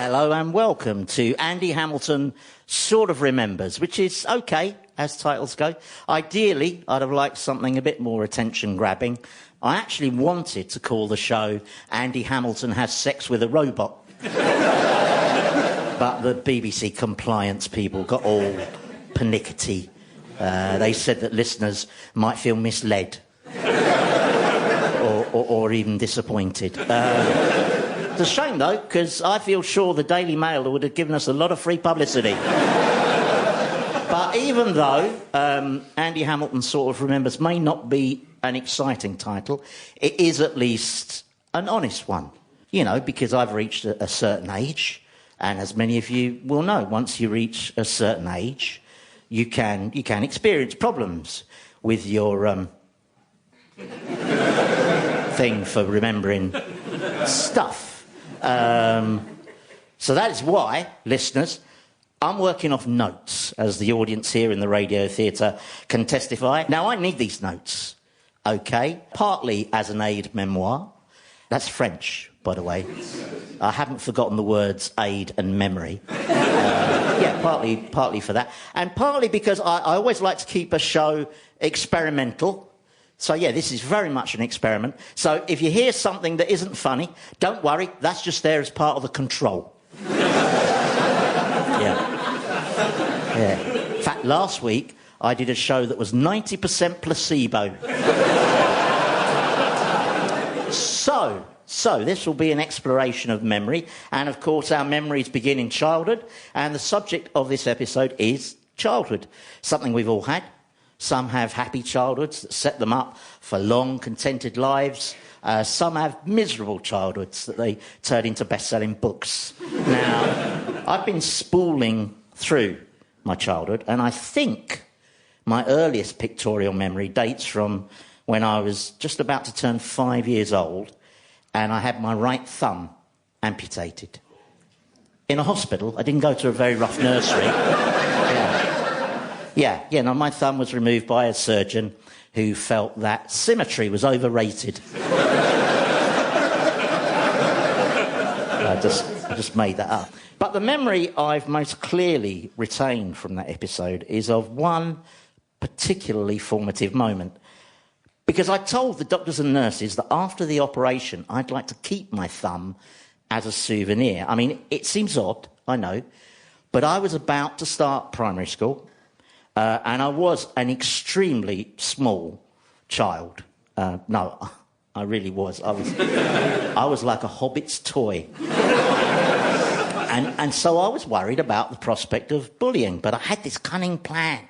Hello and welcome to Andy Hamilton Sort of Remembers, which is okay, as titles go. Ideally, I'd have liked something a bit more attention-grabbing. I actually wanted to call the show Andy Hamilton Has Sex with a Robot. But the BBC compliance people got all pernickety. They said that listeners might feel misled or even disappointed. It's a shame, though, because I feel sure the Daily Mail would have given us a lot of free publicity. But even though Andy Hamilton Sort of Remembers may not be an exciting title, it is at least an honest one. You know, because I've reached a certain age, and as many of you will know, once you reach a certain age, you can experience problems with your thing for remembering stuff. So that is why, listeners, I'm working off notes, as the audience here in the radio theatre can testify. Now, I need these notes, OK? Partly as an aid memoir. That's French, by the way. I haven't forgotten the words aid and memory. Yeah, partly for that. And partly because I always like to keep a show experimental. So, yeah, this is very much an experiment. So if you hear something that isn't funny, don't worry, that's just there as part of the control. Yeah. In fact, last week, I did a show that was 90% placebo. So this will be an exploration of memory. And, of course, our memories begin in childhood. And the subject of this episode is childhood, something we've all had. Some have happy childhoods that set them up for long, contented lives. Some have miserable childhoods that they turn into best-selling books. Now, I've been spooling through my childhood, and I think my earliest pictorial memory dates from when I was just about to turn 5 years old, and I had my right thumb amputated. In a hospital. I didn't go to a very rough nursery. Yeah, no, my thumb was removed by a surgeon who felt that symmetry was overrated. I just made that up. But the memory I've most clearly retained from that episode is of one particularly formative moment. Because I told the doctors and nurses that after the operation, I'd like to keep my thumb as a souvenir. I mean, it seems odd, I know, but I was about to start primary school. And I was an extremely small child. No, I really was. I was like a hobbit's toy. And so I was worried about the prospect of bullying. But I had this cunning plan,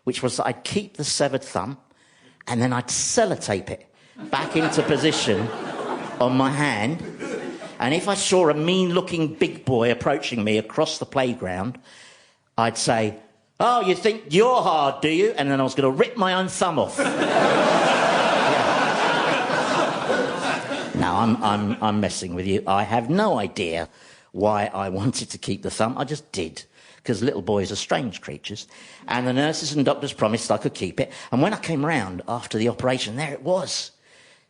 which was that I'd keep the severed thumb and then I'd sellotape it back into position on my hand. And if I saw a mean-looking big boy approaching me across the playground, I'd say, "Oh, you think you're hard, do you?" And then I was going to rip my own thumb off. No, I'm messing with you. I have no idea why I wanted to keep the thumb. I just did, because little boys are strange creatures. And the nurses and doctors promised I could keep it. And when I came round after the operation, there it was,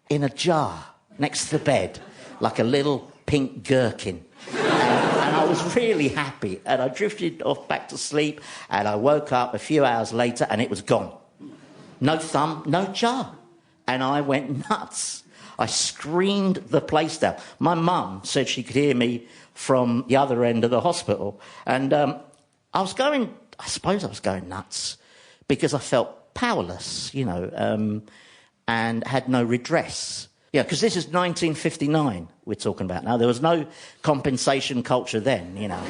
in a jar next to the bed, like a little pink gherkin. And I was really happy, and I drifted off back to sleep, and I woke up a few hours later, and it was gone. No thumb, no jar. And I went nuts. I screamed the place down. My mum said she could hear me from the other end of the hospital. And I suppose I was going nuts, because I felt powerless, you know, and had no redress. Yeah, because this is 1959 we're talking about now. There was no compensation culture then, you know.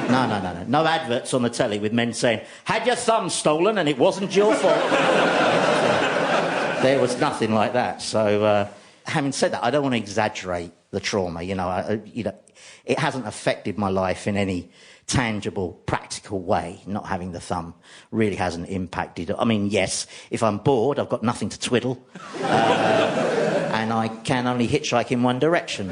No. No adverts on the telly with men saying, "Had your thumb stolen and it wasn't your fault." There was nothing like that. So, having said that, I don't want to exaggerate the trauma, you know. It hasn't affected my life in any tangible, practical way. Not having the thumb really hasn't impacted. I mean, yes, if I'm bored, I've got nothing to twiddle. And I can only hitchhike in one direction.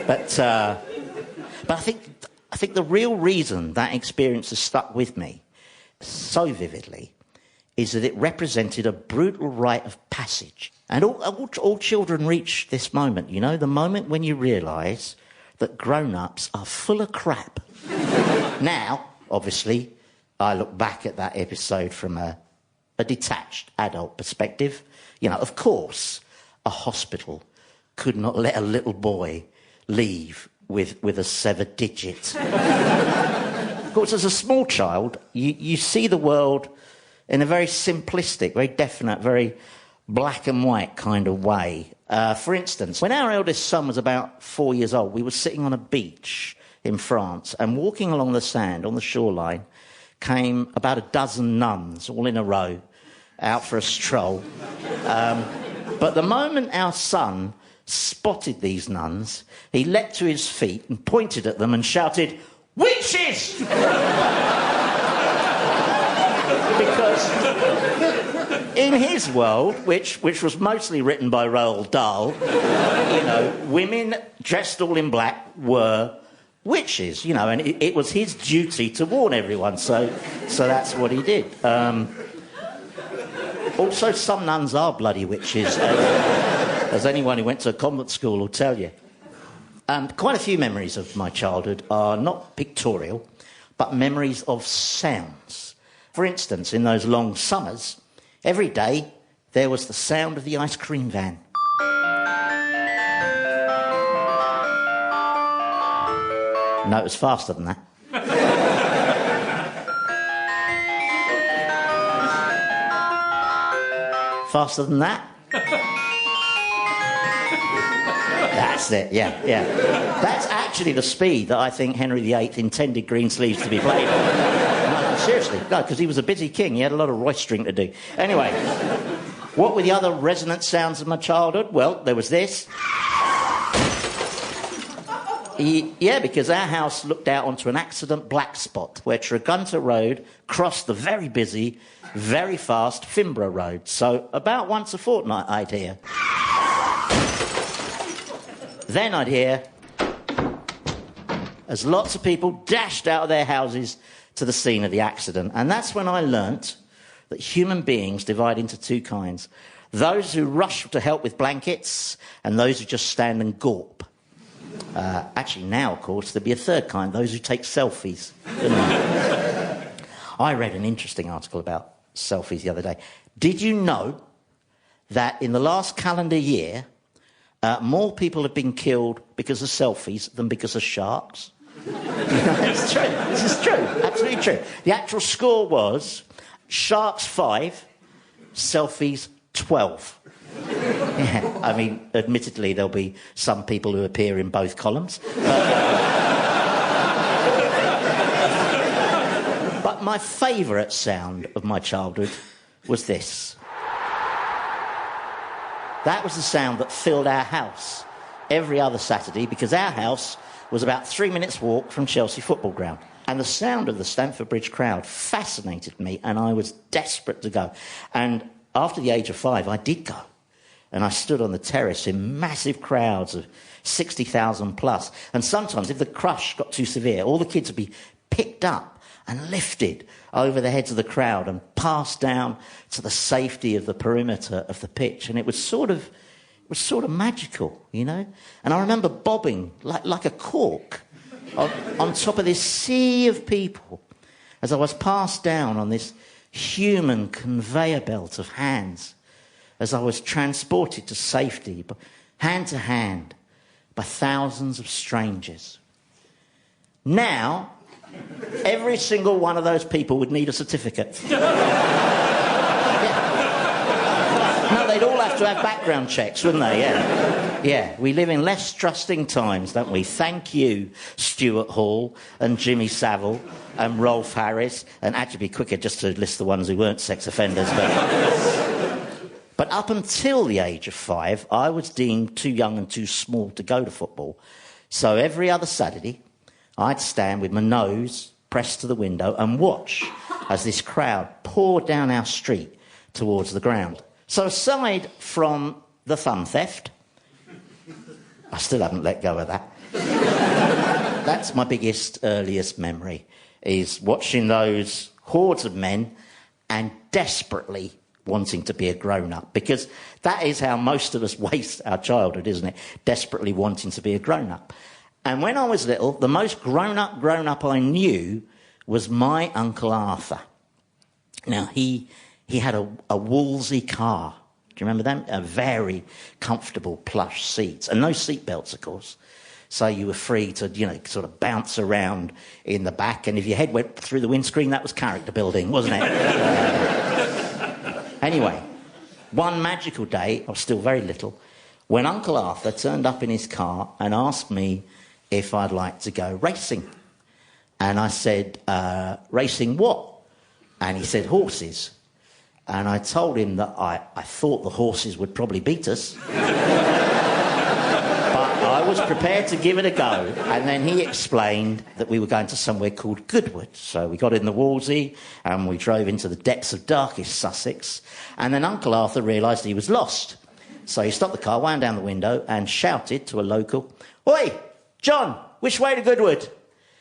But I think the real reason that experience has stuck with me so vividly is that it represented a brutal rite of passage. And all children reach this moment, you know, the moment when you realise that grown-ups are full of crap. Now, obviously, I look back at that episode from a detached adult perspective. You know, of course, a hospital could not let a little boy leave with a severed digit. Of course, as a small child, you see the world in a very simplistic, very definite, very black and white kind of way. For instance, when our eldest son was about 4 years old, we were sitting on a beach in France, and walking along the sand on the shoreline came about a dozen nuns, all in a row, out for a stroll. But the moment our son spotted these nuns, he leapt to his feet and pointed at them and shouted, "Witches!" Because in his world, which was mostly written by Roald Dahl, you know, women dressed all in black were witches, you know, and it was his duty to warn everyone, so that's what he did. Also, some nuns are bloody witches, as anyone who went to a convent school will tell you. Quite a few memories of my childhood are not pictorial, but memories of sounds. For instance, in those long summers, every day there was the sound of the ice cream van. No, it was faster than that. Faster than that? That's it, yeah. That's actually the speed that I think Henry VIII intended Greensleeves to be played on. No, seriously, no, because he was a busy king. He had a lot of roistering to do. Anyway, what were the other resonant sounds of my childhood? Well, there was this. Yeah, because our house looked out onto an accident black spot where Tregunta Road crossed the very busy, very fast Fimbra Road. So about once a fortnight I'd hear. Then I'd hear as lots of people dashed out of their houses to the scene of the accident. And that's when I learnt that human beings divide into two kinds. Those who rush to help with blankets and those who just stand and gawp. Actually, now, of course, there'd be a third kind, those who take selfies. I read an interesting article about selfies the other day. Did you know that in the last calendar year, more people have been killed because of selfies than because of sharks? It's true. This is true. Absolutely true. The actual score was sharks 5, selfies 12. Yeah, I mean, admittedly, there'll be some people who appear in both columns. But my favourite sound of my childhood was this. That was the sound that filled our house every other Saturday, because our house was about 3 minutes' walk from Chelsea football ground. And the sound of the Stamford Bridge crowd fascinated me, and I was desperate to go. And after the age of 5, I did go. And I stood on the terrace in massive crowds of 60,000 plus. And sometimes, if the crush got too severe, all the kids would be picked up and lifted over the heads of the crowd and passed down to the safety of the perimeter of the pitch. And it was sort of magical, you know? And I remember bobbing like a cork on top of this sea of people as I was passed down on this human conveyor belt of hands, as I was transported to safety, hand to hand, by thousands of strangers. Now, every single one of those people would need a certificate. No, they'd all have to have background checks, wouldn't they? Yeah, we live in less trusting times, don't we? Thank you, Stuart Hall and Jimmy Savile and Rolf Harris, and actually be quicker just to list the ones who weren't sex offenders. But up until the age of 5, I was deemed too young and too small to go to football. So every other Saturday, I'd stand with my nose pressed to the window and watch as this crowd poured down our street towards the ground. So aside from the thumb theft, I still haven't let go of that. That's my biggest, earliest memory, is watching those hordes of men and desperately wanting to be a grown-up, because that is how most of us waste our childhood, isn't it? Desperately wanting to be a grown-up. And when I was little, the most grown-up I knew was my Uncle Arthur. Now, he had a Wolsey car. Do you remember them? A very comfortable plush seats, and no seatbelts, of course. So you were free to, sort of bounce around in the back, and if your head went through the windscreen, that was character building, wasn't it? Anyway, one magical day, I was still very little, when Uncle Arthur turned up in his car and asked me if I'd like to go racing. And I said, racing what? And he said, horses. And I told him that I thought the horses would probably beat us. I was prepared to give it a go, and then he explained that we were going to somewhere called Goodwood. So we got in the Wolsey and we drove into the depths of darkest Sussex, and then Uncle Arthur realised he was lost. So he stopped the car, wound down the window and shouted to a local, "Oi, John, which way to Goodwood?"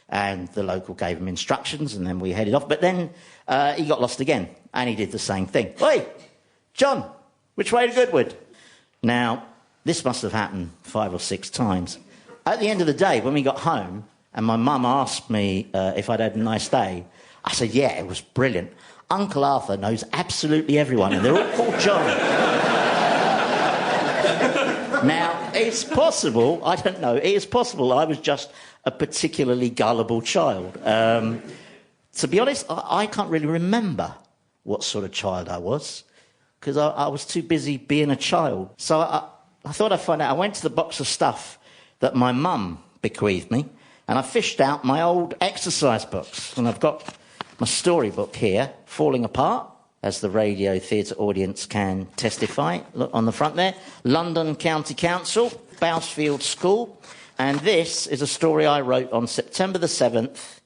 And the local gave him instructions, and then we headed off. But then he got lost again, and he did the same thing. "Oi, John, which way to Goodwood?" Now, this must have happened 5 or 6 times. At the end of the day, when we got home, and my mum asked me if I'd had a nice day, I said, yeah, it was brilliant. Uncle Arthur knows absolutely everyone, and they're all called John. Now, it's possible, I don't know, it is possible I was just a particularly gullible child. To be honest, I can't really remember what sort of child I was, because I was too busy being a child. So I thought I'd find out. I went to the box of stuff that my mum bequeathed me, and I fished out my old exercise books. And I've got my storybook here, Falling Apart, as the radio theatre audience can testify. Look on the front there. London County Council, Bousfield School. And this is a story I wrote on September the 7th,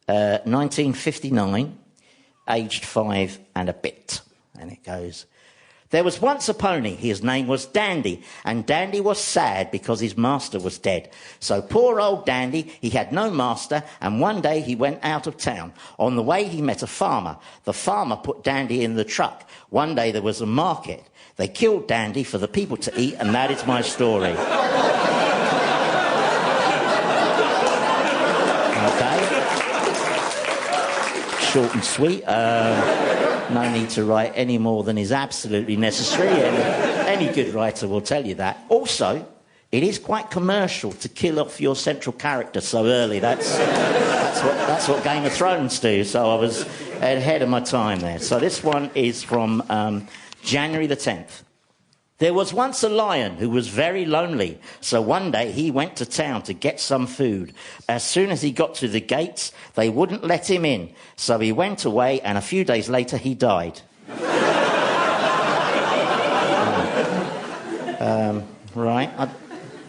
1959, aged 5 and a bit. And it goes... There was once a pony, his name was Dandy, and Dandy was sad because his master was dead. So poor old Dandy, he had no master, and one day he went out of town. On the way he met a farmer. The farmer put Dandy in the truck. One day there was a market. They killed Dandy for the people to eat, and that is my story. Okay. Short and sweet. No need to write any more than is absolutely necessary. Any good writer will tell you that. Also, it is quite commercial to kill off your central character so early. That's what Game of Thrones do. So I was ahead of my time there. So this one is from January the 10th. There was once a lion who was very lonely, so one day he went to town to get some food. As soon as he got to the gates, they wouldn't let him in, so he went away, and a few days later he died. Right.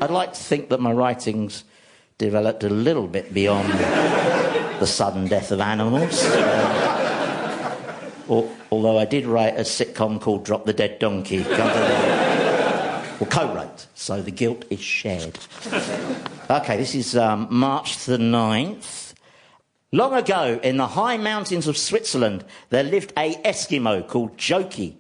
I'd like to think that my writings developed a little bit beyond the sudden death of animals. Although I did write a sitcom called Drop the Dead Donkey. Well, co-wrote, so the guilt is shared. OK, this is March the 9th. Long ago, in the high mountains of Switzerland, there lived a Eskimo called Jokey.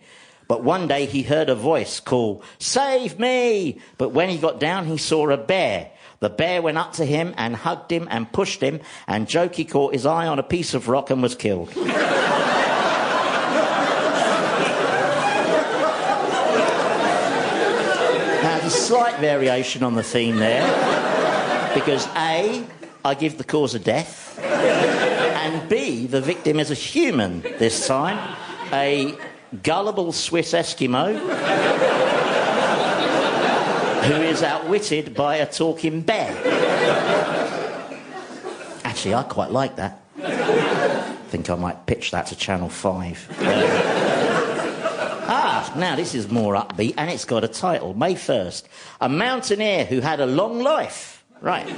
But one day he heard a voice call, "Save me!" But when he got down, he saw a bear. The bear went up to him and hugged him and pushed him, and Jokey caught his eye on a piece of rock and was killed. A slight variation on the theme there, because A, I give the cause of death, and B, the victim is a human this time, a gullible Swiss Eskimo who is outwitted by a talking bear. Actually, I quite like that. I think I might pitch that to Channel 5. Now this is more upbeat, and it's got a title. May 1st. A mountaineer who had a long life. Right.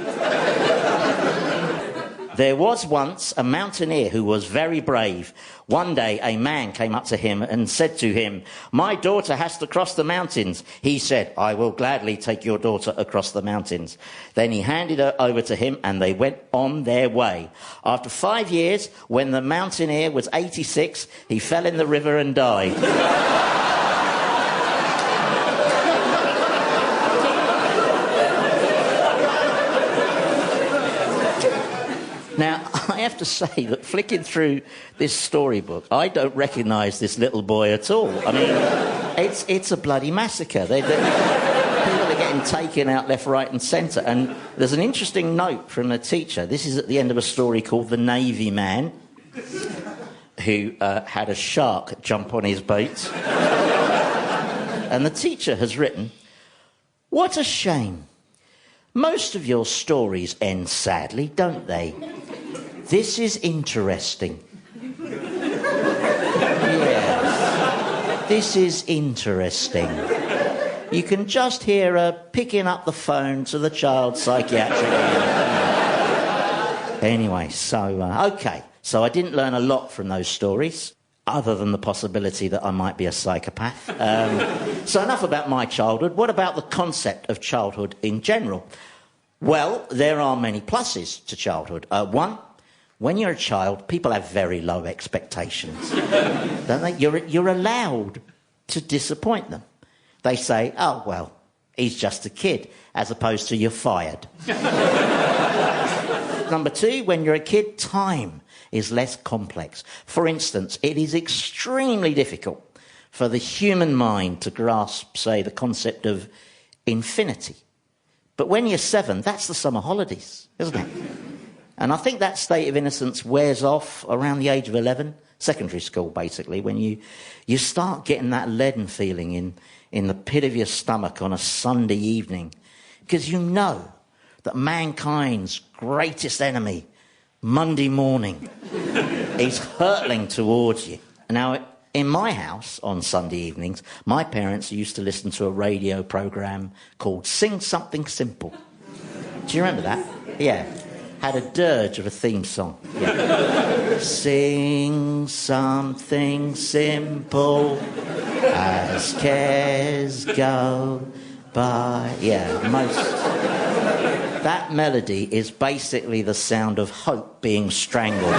There was once a mountaineer who was very brave. One day a man came up to him and said to him, "My daughter has to cross the mountains." He said, "I will gladly take your daughter across the mountains." Then he handed her over to him and they went on their way. After 5 years, when the mountaineer was 86, he fell in the river and died. Now, I have to say that flicking through this storybook, I don't recognise this little boy at all. I mean, it's a bloody massacre. People are getting taken out left, right and centre. And there's an interesting note from the teacher. This is at the end of a story called The Navy Man, who had a shark jump on his boat. And the teacher has written, "What a shame. Most of your stories end sadly, don't they? This is interesting." Yes, this is interesting. You can just hear her picking up the phone to the child psychiatric unit. Anyway, OK. So I didn't learn a lot from those stories, other than the possibility that I might be a psychopath. So enough about my childhood. What about the concept of childhood in general? Well, there are many pluses to childhood. One, when you're a child, people have very low expectations, don't they? You're allowed to disappoint them. They say, "Oh, well, he's just a kid," as opposed to "you're fired." Number two, when you're a kid, time is less complex. For instance, it is extremely difficult for the human mind to grasp, say, the concept of infinity. But when you're 7, that's the summer holidays, isn't it? And I think that state of innocence wears off around the age of 11, secondary school, basically, when you start getting that leaden feeling in the pit of your stomach on a Sunday evening, because you know that mankind's greatest enemy, Monday morning, is hurtling towards you. Now, in my house on Sunday evenings, my parents used to listen to a radio programme called Sing Something Simple. Do you remember that? Yeah. Had a dirge of a theme song. Yeah. Sing something simple as cares go by. Yeah, that melody is basically the sound of hope being strangled.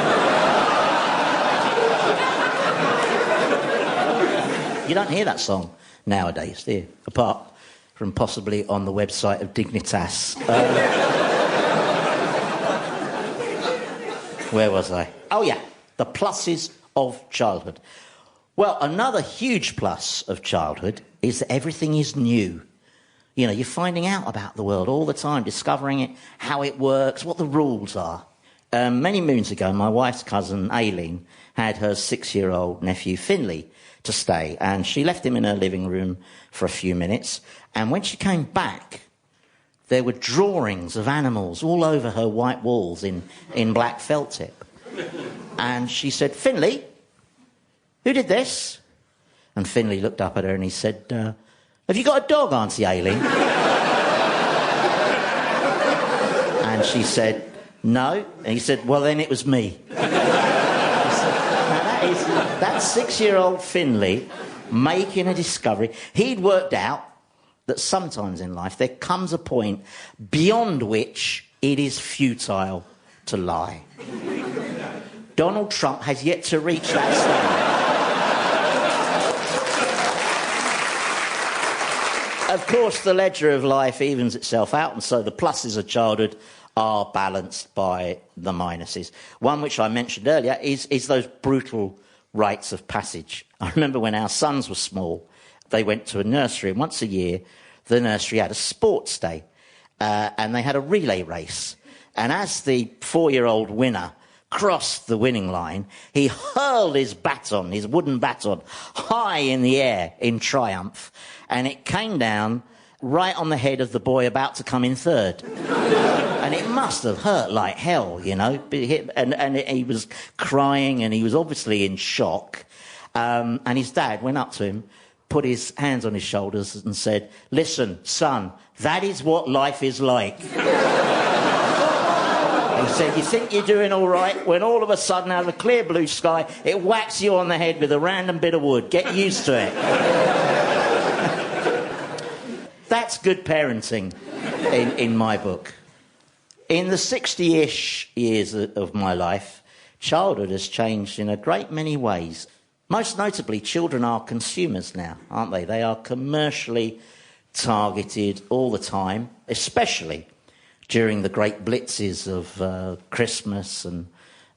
You don't hear that song nowadays, do you? Apart from possibly on the website of Dignitas. Where was I? Oh, yeah, the pluses of childhood. Well, another huge plus of childhood is that everything is new. You know, you're finding out about the world all the time, discovering it, how it works, what the rules are. Many moons ago, my wife's cousin, Aileen, had her 6-year-old nephew, Finley, to stay, and she left him in her living room for a few minutes, and when she came back, there were drawings of animals all over her white walls in black felt tip. And she said, "Finley, who did this?" And Finley looked up at her and he said, "Have you got a dog, Auntie Aileen?" And she said, "No." And he said, "Well, then it was me." That 6-year-old Finley making a discovery. He'd worked out that sometimes in life there comes a point beyond which it is futile to lie. Donald Trump has yet to reach that stage. Of course, the ledger of life evens itself out, and so the pluses of childhood are balanced by the minuses. One which I mentioned earlier is those brutal rites of passage. I remember when our sons were small, they went to a nursery, and once a year the nursery had a sports day, and they had a relay race. And as the 4-year-old winner crossed the winning line, he hurled his baton, his wooden baton, high in the air in triumph, and it came down right on the head of the boy about to come in third. And it must have hurt like hell, you know. And he was crying, and he was obviously in shock. And his dad went up to him, put his hands on his shoulders and said, "Listen, son, that is what life is like." He said, you think you're doing all right when all of a sudden, out of a clear blue sky, it whacks you on the head with a random bit of wood. Get used to it. That's good parenting in my book. In the 60-ish years of my life, childhood has changed in a great many ways. Most notably, children are consumers now, aren't they? They are commercially targeted all the time, especially during the great blitzes of Christmas and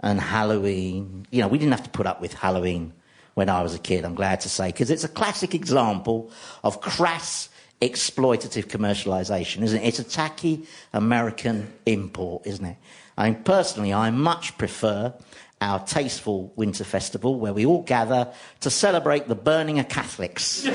Halloween. You know, we didn't have to put up with Halloween when I was a kid, I'm glad to say, because it's a classic example of crass exploitative commercialisation, isn't it? It's a tacky American import, isn't it? I mean, personally, I much prefer our tasteful winter festival where we all gather to celebrate the burning of Catholics.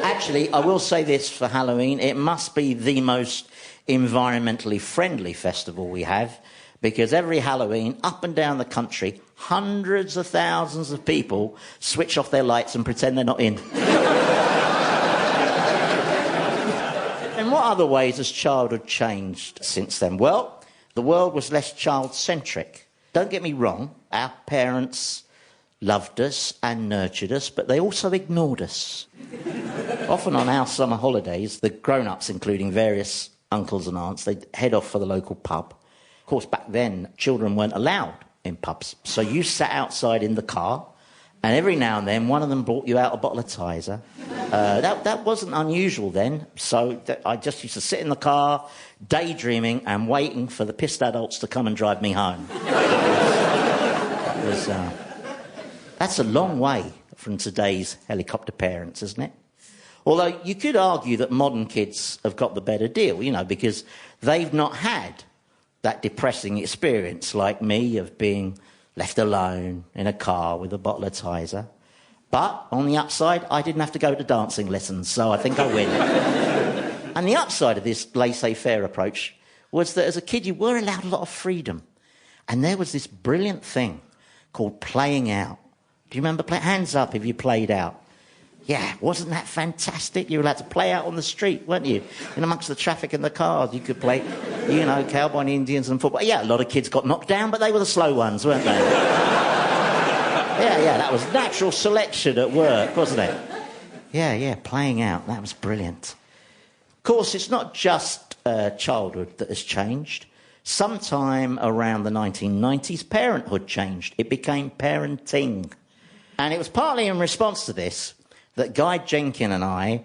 Actually, I will say this for Halloween, it must be the most environmentally friendly festival we have, because every Halloween, up and down the country, hundreds of thousands of people switch off their lights and pretend they're not in. In what other ways has childhood changed since then? Well, the world was less child-centric. Don't get me wrong, our parents loved us and nurtured us, but they also ignored us. Often on our summer holidays, the grown-ups, including various uncles and aunts, they'd head off for the local pub. Of course, back then, children weren't allowed in pubs. So you sat outside in the car, and every now and then, one of them brought you out a bottle of Tizer. That wasn't unusual then, so I just used to sit in the car, daydreaming and waiting for the pissed adults to come and drive me home. That's a long way from today's helicopter parents, isn't it? Although you could argue that modern kids have got the better deal, you know, because they've not had that depressing experience like me of being left alone in a car with a bottle of Tizer. But on the upside, I didn't have to go to dancing lessons, so I think I win. And the upside of this laissez-faire approach was that as a kid you were allowed a lot of freedom. And there was this brilliant thing called playing out. Do you remember hands up if you played out? Yeah, wasn't that fantastic? You were allowed to play out on the street, weren't you? In amongst the traffic and the cars, you could play, you know, cowboy and Indians and football. Yeah, a lot of kids got knocked down, but they were the slow ones, weren't they? Yeah, that was natural selection at work, wasn't it? Yeah, playing out, that was brilliant. Of course, it's not just childhood that has changed. Sometime around the 1990s, parenthood changed. It became parenting. And it was partly in response to this that Guy Jenkin and I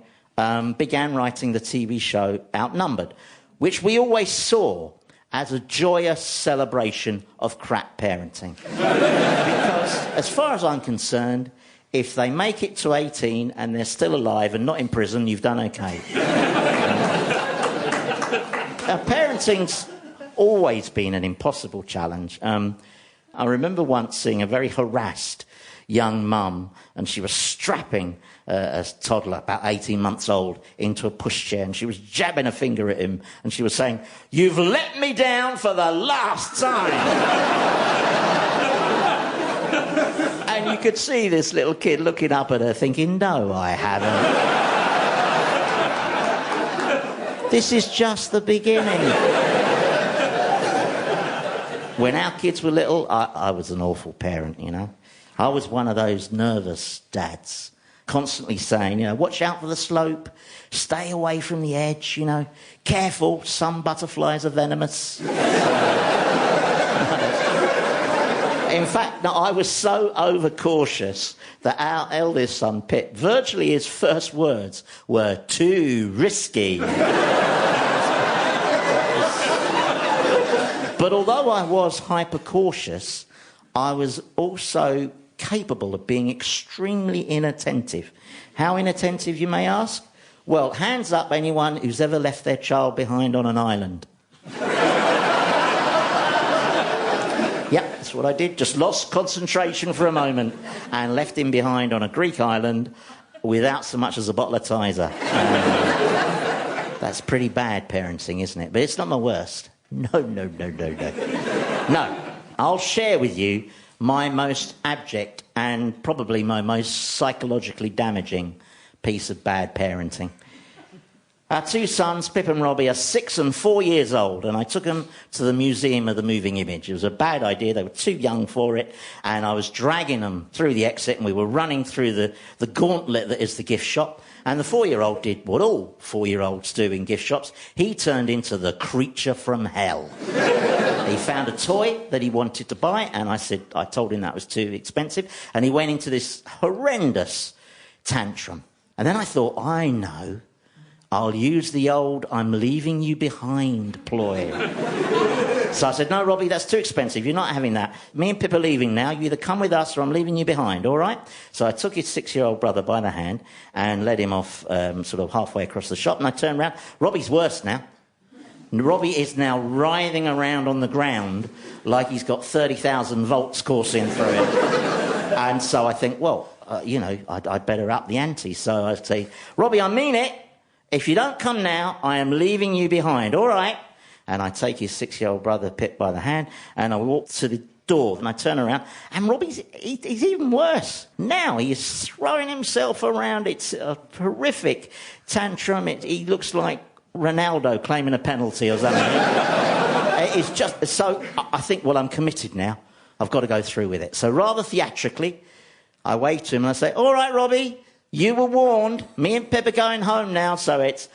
began writing the TV show Outnumbered, which we always saw as a joyous celebration of crap parenting. Because, as far as I'm concerned, if they make it to 18 and they're still alive and not in prison, you've done okay. Now, parenting's always been an impossible challenge. I remember once seeing a very harassed young mum, and she was strapping a toddler, about 18 months old, into a pushchair, and she was jabbing a finger at him, and she was saying, "You've let me down for the last time." And you could see this little kid looking up at her thinking, "No, I haven't. This is just the beginning." When our kids were little, I was an awful parent, you know. I was one of those nervous dads, constantly saying, you know, watch out for the slope, stay away from the edge, you know, careful, some butterflies are venomous. In fact, no, I was so overcautious that our eldest son, Pip, virtually his first words were, "Too risky." But although I was hyper-cautious, I was also capable of being extremely inattentive. How inattentive, you may ask? Well, hands up anyone who's ever left their child behind on an island. Yep, that's what I did. Just lost concentration for a moment and left him behind on a Greek island without so much as a bottle of Tizer. That's pretty bad parenting, isn't it? But it's not my worst. No. No, I'll share with you my most abject and probably my most psychologically damaging piece of bad parenting. Our two sons, Pip and Robbie, are 6 and 4 years old, and I took them to the Museum of the Moving Image. It was a bad idea. They were too young for it, and I was dragging them through the exit, and we were running through the gauntlet that is the gift shop, and the 4-year-old did what all 4-year-olds do in gift shops. He turned into the creature from hell. He found a toy that he wanted to buy, and I told him that was too expensive, and he went into this horrendous tantrum. And then I thought, I know, I'll use the old I'm leaving you behind ploy. So I said, no, Robbie, that's too expensive. You're not having that. Me and Pip are leaving now. You either come with us or I'm leaving you behind, all right? So I took his 6-year-old brother by the hand and led him off sort of halfway across the shop, and I turned around. Robbie's worse now. Robbie is now writhing around on the ground like he's got 30,000 volts coursing through him. And so I think, well, I'd better up the ante. So I say, Robbie, I mean it. If you don't come now, I am leaving you behind, all right? And I take his 6-year-old brother, Pip, by the hand, and I walk to the door, and I turn around, and Robbie's he's even worse. Now he is throwing himself around. It's a horrific tantrum. He looks like Ronaldo claiming a penalty or something. It's just... So I think, well, I'm committed now. I've got to go through with it. So rather theatrically, I wave to him and I say, all right, Robbie, you were warned. Me and Pip are going home now, so it's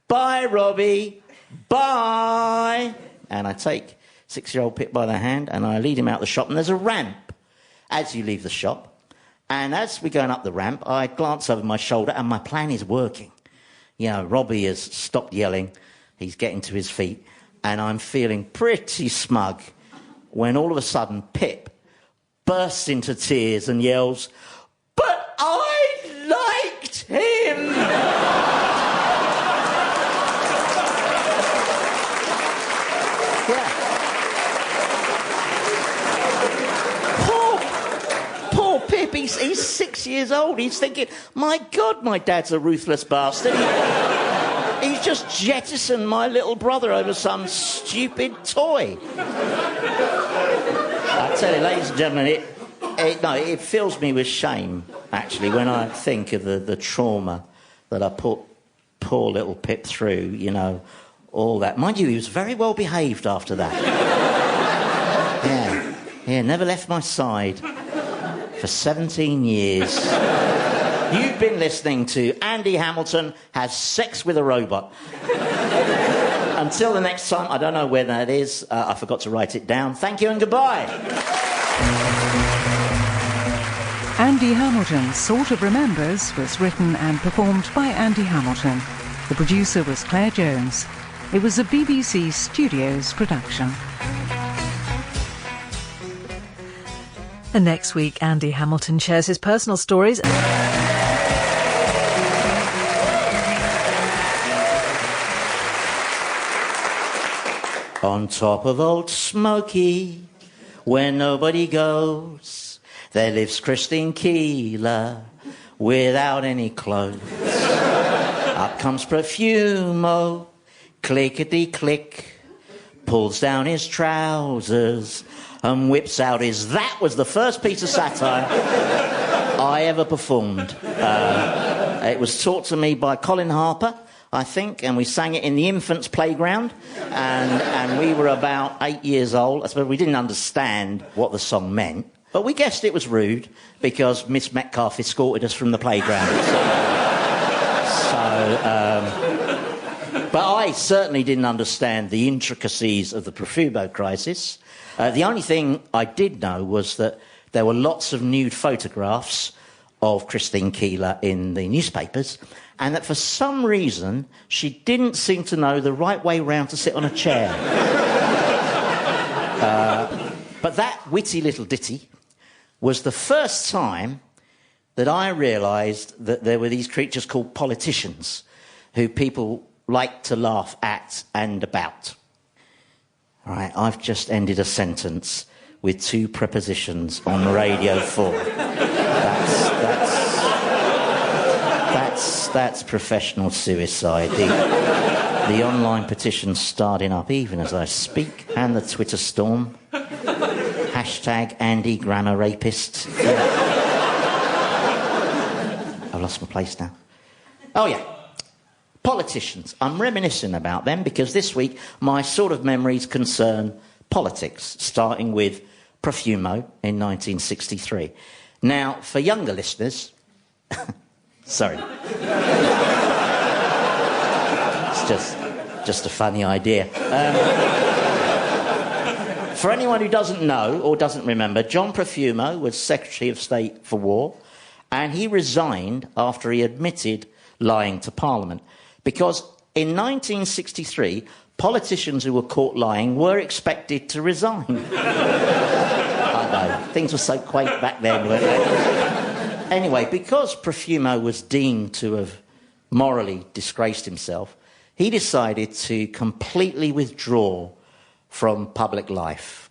bye, Robbie, bye. And I take 6-year-old Pip by the hand and I lead him out the shop, and there's a ramp as you leave the shop. And as we're going up the ramp, I glance over my shoulder and my plan is working. You know, Robbie has stopped yelling. He's getting to his feet. And I'm feeling pretty smug when all of a sudden Pip bursts into tears and yells, but I liked him! Yeah. Poor Pip, he's 6 years old. He's thinking, my God, my dad's a ruthless bastard. He's just jettisoned my little brother over some stupid toy. I tell you, ladies and gentlemen, it fills me with shame, actually, when I think of the trauma that I put poor little Pip through, you know, all that. Mind you, he was very well behaved after that. Yeah, never left my side for 17 years. You've been listening to Andy Hamilton Has Sex with a Robot. Until the next time, I don't know where that is. I forgot to write it down. Thank you and goodbye. Andy Hamilton Sort of Remembers was written and performed by Andy Hamilton. The producer was Claire Jones. It was a BBC Studios production. And next week, Andy Hamilton shares his personal stories. On top of Old Smoky, where nobody goes, there lives Christine Keeler without any clothes. Up comes Profumo, clickety-click, pulls down his trousers and whips out his... That was the first piece of satire I ever performed. It was taught to me by Colin Harper, I think, and we sang it in the infants' playground, and we were about 8 years old. I suppose we didn't understand what the song meant, but we guessed it was rude because Miss Metcalfe escorted us from the playground. But I certainly didn't understand the intricacies of the Profumo crisis. The only thing I did know was that there were lots of nude photographs of Christine Keeler in the newspapers, and that for some reason she didn't seem to know the right way round to sit on a chair. But that witty little ditty was the first time that I realised that there were these creatures called politicians who people like to laugh at and about. All right, I've just ended a sentence with 2 prepositions on Radio 4. That's professional suicide. The online petition's starting up even as I speak, and the Twitter storm. Hashtag Andy Grammar Rapist. I've lost my place now. Oh, yeah. Politicians. I'm reminiscing about them because this week my sort of memories concern politics, starting with Profumo in 1963. Now, for younger listeners... Sorry. It's just a funny idea. For anyone who doesn't know or doesn't remember, John Profumo was Secretary of State for War, and he resigned after he admitted lying to Parliament. Because in 1963, politicians who were caught lying were expected to resign. I know, things were so quaint back then, weren't they? Anyway, because Profumo was deemed to have morally disgraced himself, he decided to completely withdraw from public life.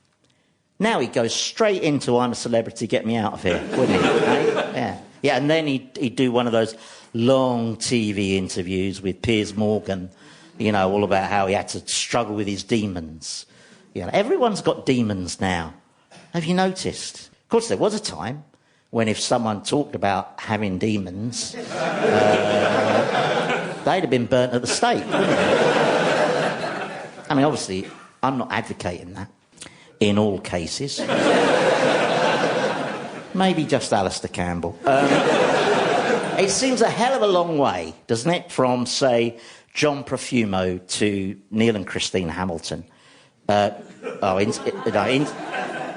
Now he'd go straight into I'm a celebrity, get me out of here, wouldn't he? Right? Yeah, and then he'd do one of those long TV interviews with Piers Morgan, you know, all about how he had to struggle with his demons. You know, everyone's got demons now. Have you noticed? Of course, there was a time when if someone talked about having demons, they'd have been burnt at the stake, wouldn't they? I mean, obviously, I'm not advocating that in all cases. Maybe just Alistair Campbell. It seems a hell of a long way, doesn't it, from, say, John Profumo to Neil and Christine Hamilton.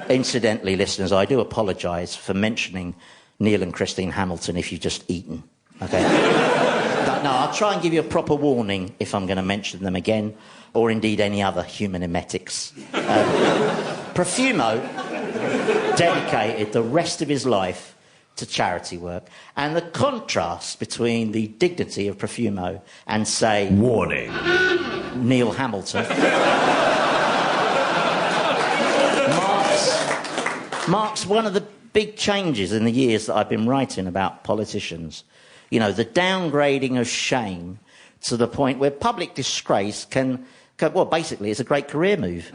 Incidentally, listeners, I do apologise for mentioning Neil and Christine Hamilton if you've just eaten. Okay? No, I'll try and give you a proper warning if I'm going to mention them again, or indeed any other human emetics. Profumo dedicated the rest of his life to charity work, and the contrast between the dignity of Profumo and, say... Warning. Neil Hamilton... marks one of the big changes in the years that I've been writing about politicians. You know, the downgrading of shame to the point where public disgrace can well, basically, it's a great career move.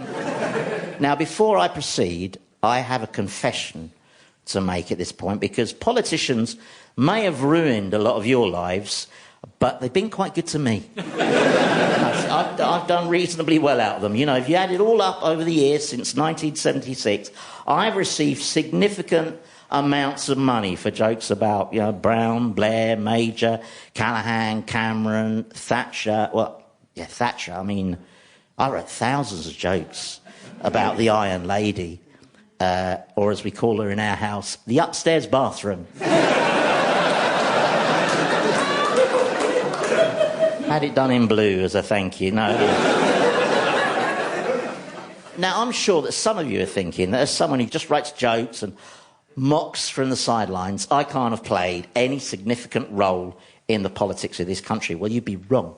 Now, before I proceed, I have a confession to make at this point, because politicians may have ruined a lot of your lives, but they've been quite good to me. I've done reasonably well out of them. You know, if you add it all up over the years since 1976, I've received significant amounts of money for jokes about, you know, Brown, Blair, Major, Callaghan, Cameron, Thatcher. Well, yeah, Thatcher, I mean, I wrote thousands of jokes about the Iron Lady, or as we call her in our house, the upstairs bathroom. Had it done in blue as a thank you. No. Now, I'm sure that some of you are thinking that as someone who just writes jokes and mocks from the sidelines, I can't have played any significant role in the politics of this country. Well, you'd be wrong,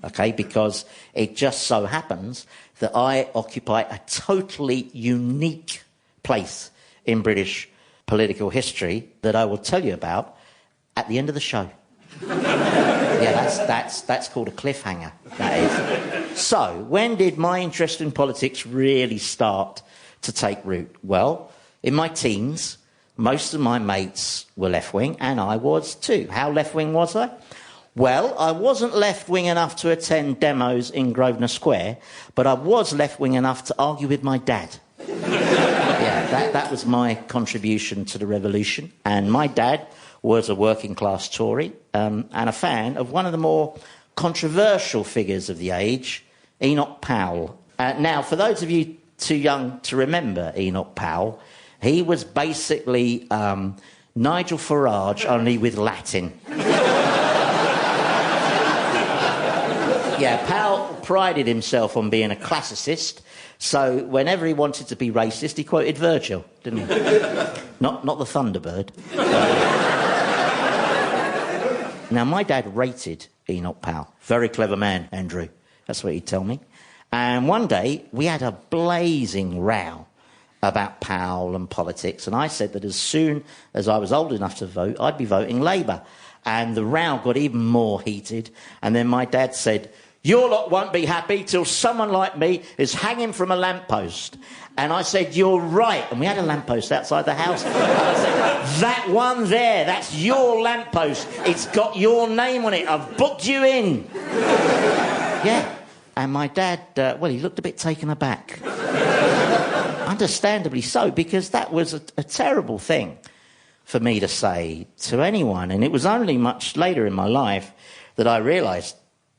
OK? Because it just so happens that I occupy a totally unique place in British political history that I will tell you about at the end of the show. Yeah, that's called a cliffhanger, that is. So, when did my interest in politics really start to take root? Well, in my teens, most of my mates were left-wing, and I was too. How left-wing was I? Well, I wasn't left-wing enough to attend demos in Grosvenor Square, but I was left-wing enough to argue with my dad. Yeah, that was my contribution to the revolution. And my dad was a working-class Tory and a fan of one of the more controversial figures of the age, Enoch Powell. Now, for those of you too young to remember Enoch Powell, he was basically Nigel Farage, only with Latin. Yeah, Powell prided himself on being a classicist, so whenever he wanted to be racist, he quoted Virgil, didn't he? Not the Thunderbird. Now, my dad rated Enoch Powell. Very clever man, Andrew. That's what he'd tell me. And one day, we had a blazing row about Powell and politics, and I said that as soon as I was old enough to vote, I'd be voting Labour. And the row got even more heated, and then my dad said, your lot won't be happy till someone like me is hanging from a lamppost. And I said, you're right. And we had a lamppost outside the house. And I said, that one there, that's your lamppost. It's got your name on it. I've booked you in. Yeah. And my dad, well, he looked a bit taken aback. Understandably so, because that was a terrible thing for me to say to anyone. And it was only much later in my life that I realised,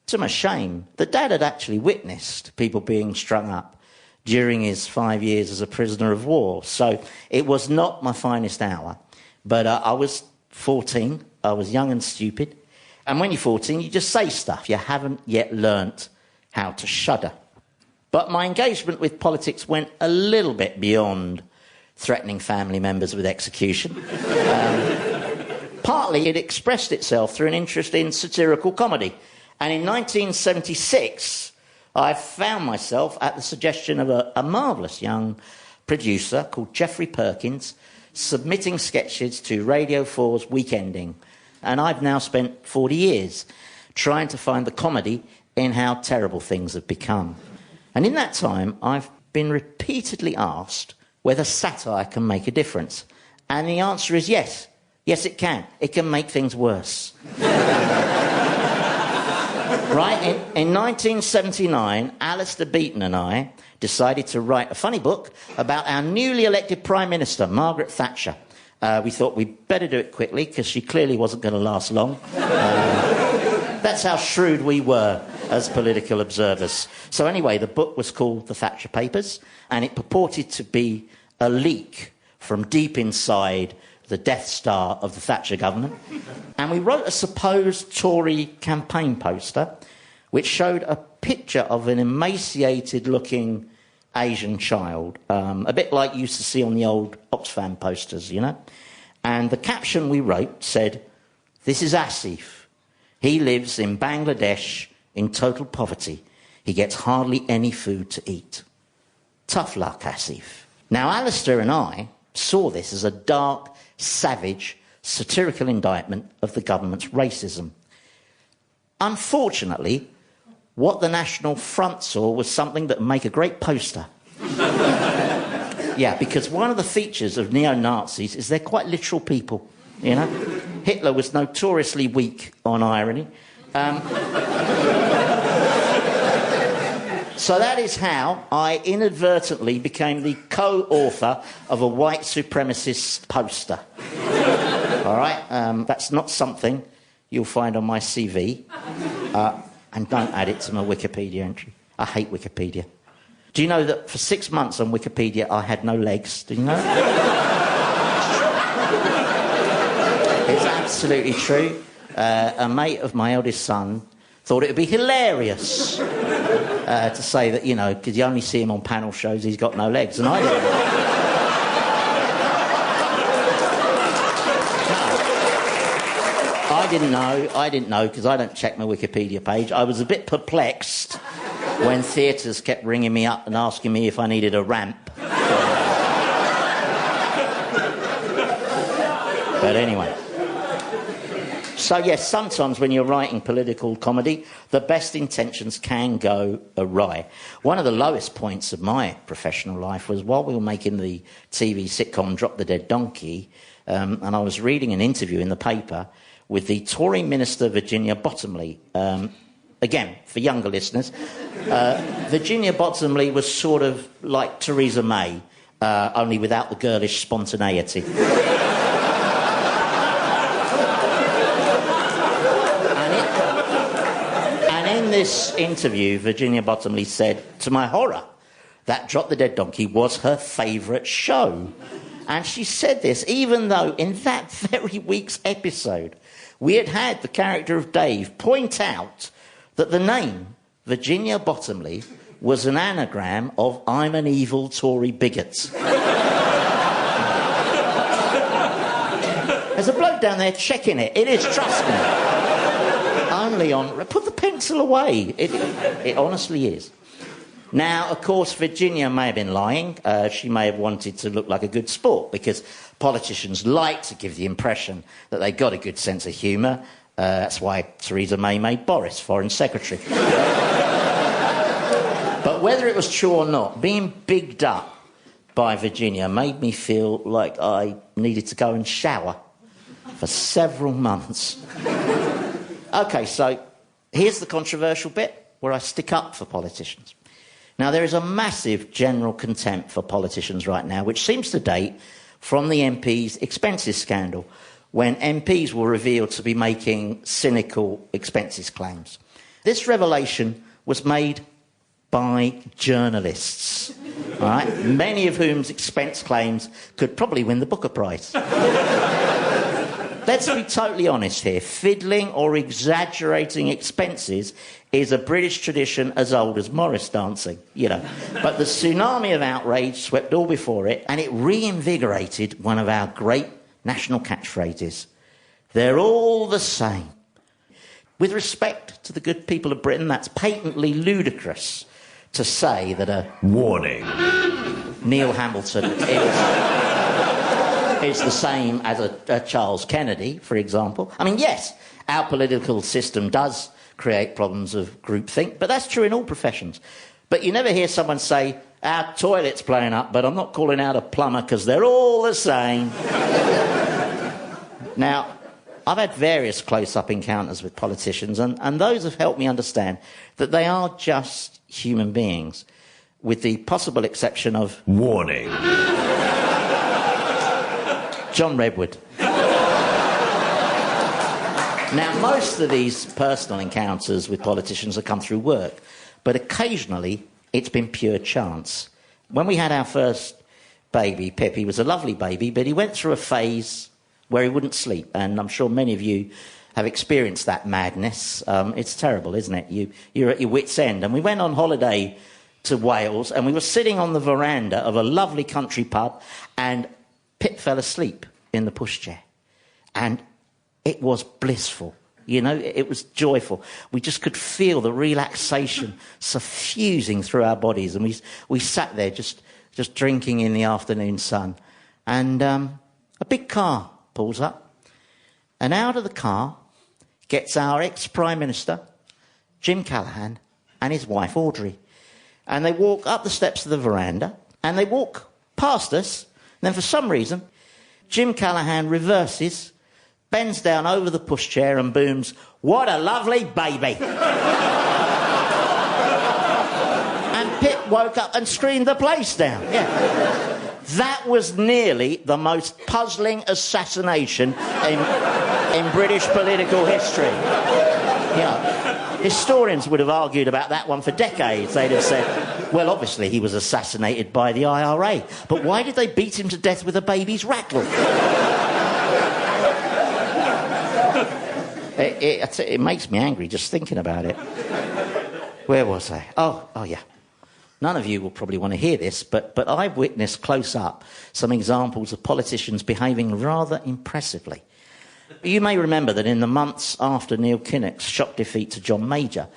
to my shame, that Dad had actually witnessed people being strung up during his 5 years as a prisoner of war. So it was not my finest hour. But I was 14, I was young and stupid. And when you're 14, you just say stuff. You haven't yet learnt how to shudder. But my engagement with politics went a little bit beyond threatening family members with execution. Partly it expressed itself through an interest in satirical comedy. And in 1976, I found myself, at the suggestion of a marvellous young producer called Geoffrey Perkins, submitting sketches to Radio 4's Weekending. And I've now spent 40 years trying to find the comedy in how terrible things have become. And in that time, I've been repeatedly asked whether satire can make a difference. And the answer is yes. Yes, it can. It can make things worse. Right? In 1979, Alistair Beaton and I decided to write a funny book about our newly elected Prime Minister, Margaret Thatcher. We thought we'd better do it quickly, because she clearly wasn't going to last long. That's how shrewd we were as political observers. So anyway, the book was called The Thatcher Papers, and it purported to be a leak from deep inside the Death Star of the Thatcher government. And we wrote a supposed Tory campaign poster which showed a picture of an emaciated-looking Asian child, a bit like you used to see on the old Oxfam posters, you know. And the caption we wrote said, "This is Asif. He lives in Bangladesh in total poverty. He gets hardly any food to eat. Tough luck, Asif." Now, Alistair and I saw this as a dark, savage, satirical indictment of the government's racism. Unfortunately, what the National Front saw was something that would make a great poster. Yeah, because one of the features of neo-Nazis is they're quite literal people, you know. Hitler was notoriously weak on irony. So that is how I inadvertently became the co-author of a white supremacist poster. All right? That's not something you'll find on my CV. And don't add it to my Wikipedia entry. I hate Wikipedia. Do you know that for 6 months on Wikipedia I had no legs? Did you know that? It's absolutely true. A mate of my eldest son thought it would be hilarious to say that, you know, because you only see him on panel shows, he's got no legs, and I didn't know. I didn't know because I don't check my Wikipedia page. I was a bit perplexed when theatres kept ringing me up and asking me if I needed a ramp. But anyway. So, yes, sometimes when you're writing political comedy, the best intentions can go awry. One of the lowest points of my professional life was while we were making the TV sitcom Drop the Dead Donkey, and I was reading an interview in the paper with the Tory Minister Virginia Bottomley. Again, for younger listeners, Virginia Bottomley was sort of like Theresa May, only without the girlish spontaneity. In this interview, Virginia Bottomley said, to my horror, that Drop the Dead Donkey was her favourite show. And she said this even though in that very week's episode we had had the character of Dave point out that the name Virginia Bottomley was an anagram of I'm an evil Tory bigot. There's a bloke down there checking it. It is, trust me. Only on... Put the pencil away. It honestly is. Now, of course, Virginia may have been lying. She may have wanted to look like a good sport because politicians like to give the impression that they got a good sense of humour. That's why Theresa May made Boris Foreign Secretary. But whether it was true or not, being bigged up by Virginia made me feel like I needed to go and shower for several months. OK, so here's the controversial bit where I stick up for politicians. Now, there is a massive general contempt for politicians right now, which seems to date from the MPs' expenses scandal, when MPs were revealed to be making cynical expenses claims. This revelation was made by journalists, all right, many of whom's expense claims could probably win the Booker Prize. Let's be totally honest here. Fiddling or exaggerating expenses is a British tradition as old as Morris dancing, you know. But the tsunami of outrage swept all before it, and it reinvigorated one of our great national catchphrases. They're all the same. With respect to the good people of Britain, that's patently ludicrous to say that a warning Neil Hamilton is the same as a Charles Kennedy, for example. I mean, yes, our political system does create problems of groupthink, but that's true in all professions. But you never hear someone say, our toilet's playing up, but I'm not calling out a plumber because they're all the same. Now, I've had various close-up encounters with politicians, and those have helped me understand that they are just human beings, with the possible exception of... Warning. John Redwood. Now, most of these personal encounters with politicians have come through work, but occasionally it's been pure chance. When we had our first baby, Pip, he was a lovely baby, but he went through a phase where he wouldn't sleep, and I'm sure many of you have experienced that madness. It's terrible, isn't it? You're at your wit's end. And we went on holiday to Wales, and we were sitting on the veranda of a lovely country pub, and Pip fell asleep in the pushchair. And it was blissful, you know, it was joyful. We just could feel the relaxation suffusing through our bodies, and we sat there just drinking in the afternoon sun. And a big car pulls up, and out of the car gets our ex-Prime Minister, Jim Callaghan, and his wife, Audrey. And they walk up the steps of the veranda, and they walk past us, and then for some reason, Jim Callaghan reverses, bends down over the pushchair and booms, "What a lovely baby!" And Pip woke up and screamed the place down. Yeah. That was nearly the most puzzling assassination in British political history. You know, historians would have argued about that one for decades. They'd have said, well, obviously he was assassinated by the IRA, but why did they beat him to death with a baby's rattle? It makes me angry just thinking about it. Where was I? Oh, yeah. None of you will probably want to hear this, but I've witnessed close up some examples of politicians behaving rather impressively. You may remember that in the months after Neil Kinnock's shock defeat to John Major,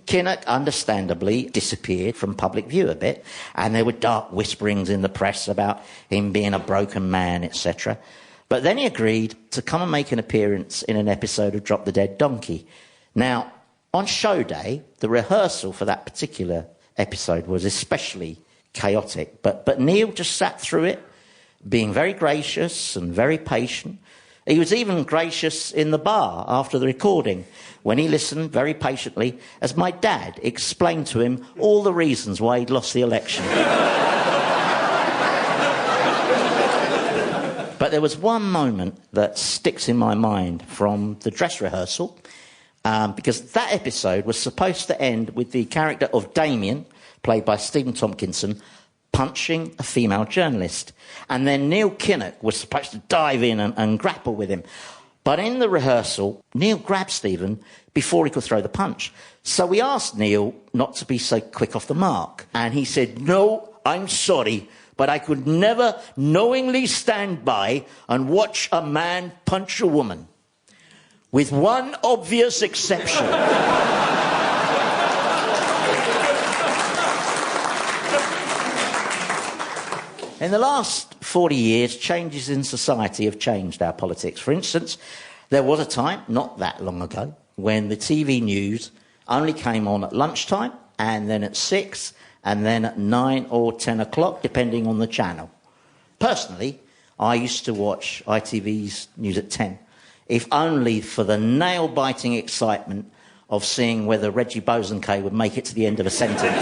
Kinnock understandably disappeared from public view a bit, and there were dark whisperings in the press about him being a broken man, etc. But then he agreed to come and make an appearance in an episode of Drop the Dead Donkey. Now, on show day, the rehearsal for that particular episode was especially chaotic, but Neil just sat through it, being very gracious and very patient. He was even gracious in the bar after the recording, when he listened very patiently as my dad explained to him all the reasons why he'd lost the election. But there was one moment that sticks in my mind from the dress rehearsal, because that episode was supposed to end with the character of Damien, played by Stephen Tompkinson, punching a female journalist. And then Neil Kinnock was supposed to dive in and grapple with him. But in the rehearsal, Neil grabbed Stephen before he could throw the punch. So we asked Neil not to be so quick off the mark. And he said, "No, I'm sorry, but I could never knowingly stand by and watch a man punch a woman. With one obvious exception." In the last 40 years, changes in society have changed our politics. For instance, There was a time, not that long ago, when the TV news only came on at lunchtime, and then at 6, and then at 9 or 10 o'clock, depending on the channel. Personally, I used to watch ITV's news at 10, if only for the nail-biting excitement of seeing whether Reggie Bosanquet would make it to the end of a sentence.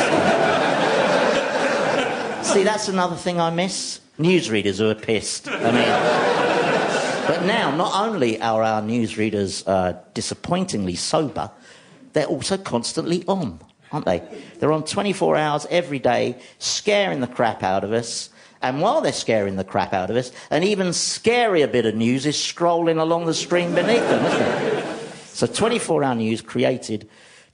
See, that's another thing I miss. Newsreaders who are pissed. I mean, but now, not only are our newsreaders disappointingly sober, they're also constantly on, aren't they? They're on 24 hours every day, scaring the crap out of us. And while they're scaring the crap out of us, an even scarier bit of news is scrolling along the screen beneath them, isn't it? So 24-hour news created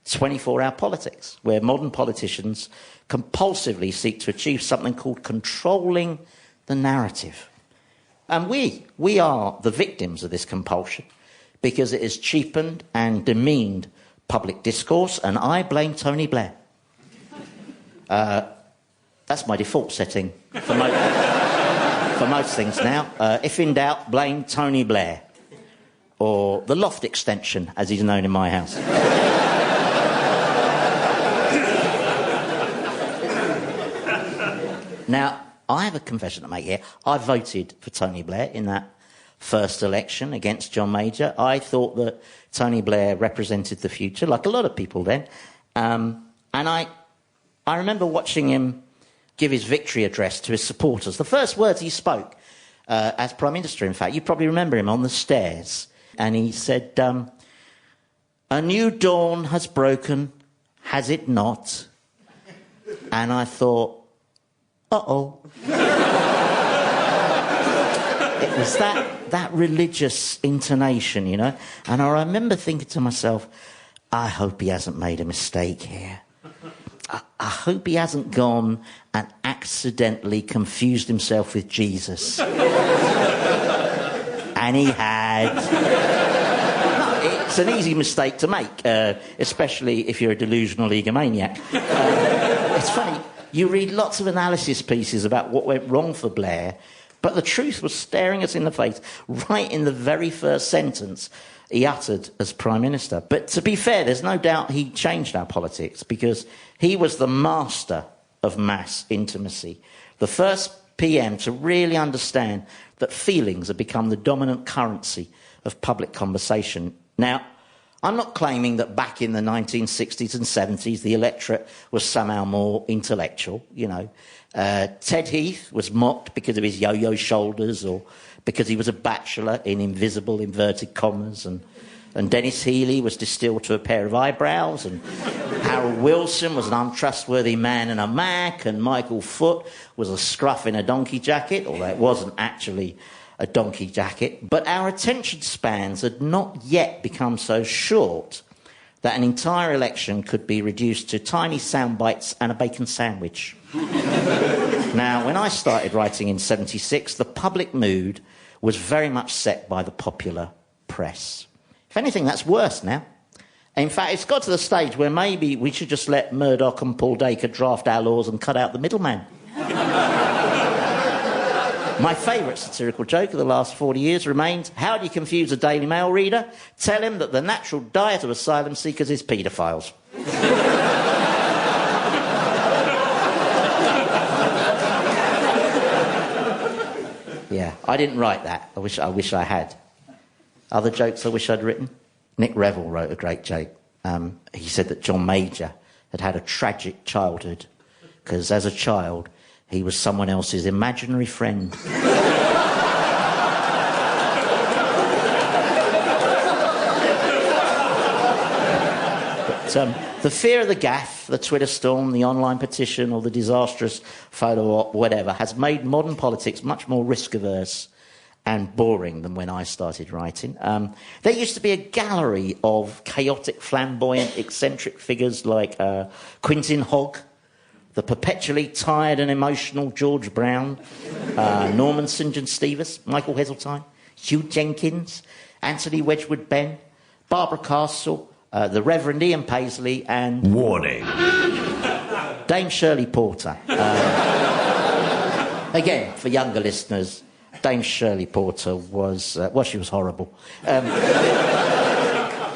24-hour politics, where modern politicians compulsively seek to achieve something called controlling the narrative. And we are the victims of this compulsion because it has cheapened and demeaned public discourse, and I blame Tony Blair. That's my default setting for most things now. If in doubt, blame Tony Blair. Or the loft extension, as he's known in my house. Now, I have a confession to make here. I voted for Tony Blair in that first election against John Major. I thought that Tony Blair represented the future, like a lot of people then. And I remember watching him give his victory address to his supporters. The first words he spoke, as Prime Minister, in fact, you probably remember him on the stairs. And he said, a new dawn has broken, has it not? And I thought, uh-oh. It was that religious intonation, you know. And I remember thinking to myself, I hope he hasn't made a mistake here. I hope he hasn't gone and accidentally confused himself with Jesus. And he had. No, it's an easy mistake to make, especially if you're a delusional egomaniac. It's funny, you read lots of analysis pieces about what went wrong for Blair, but the truth was staring us in the face right in the very first sentence he uttered as Prime Minister. But to be fair, there's no doubt he changed our politics because he was the master of mass intimacy. The first PM to really understand that feelings have become the dominant currency of public conversation. Now, I'm not claiming that back in the 1960s and 70s the electorate was somehow more intellectual, you know. Ted Heath was mocked because of his yo-yo shoulders or because he was a bachelor in invisible inverted commas, and Dennis Healey was distilled to a pair of eyebrows, and Harold Wilson was an untrustworthy man in a Mac, and Michael Foot was a scruff in a donkey jacket, although it wasn't actually a donkey jacket. But our attention spans had not yet become so short that an entire election could be reduced to tiny sound bites and a bacon sandwich. Now, when I started writing in 76, the public mood was very much set by the popular press. If anything, that's worse now. In fact, it's got to the stage where maybe we should just let Murdoch and Paul Dacre draft our laws and cut out the middleman. My favourite satirical joke of the last 40 years remains, how do you confuse a Daily Mail reader? Tell him that the natural diet of asylum seekers is paedophiles. Yeah, I didn't write that. I wish I had. Other jokes I wish I'd written? Nick Revell wrote a great joke. He said that John Major had had a tragic childhood because as a child he was someone else's imaginary friend. But the fear of the gaffe, the Twitter storm, the online petition or the disastrous photo op, whatever, has made modern politics much more risk-averse and boring than when I started writing. There used to be a gallery of chaotic, flamboyant, eccentric figures like Quintin Hogg, the perpetually tired and emotional George Brown, Norman St. John Stevens, Michael Heseltine, Hugh Jenkins, Anthony Wedgwood Benn, Barbara Castle, the Reverend Ian Paisley, and... Warning. Dame Shirley Porter. Again, for younger listeners, Dame Shirley Porter was, she was horrible.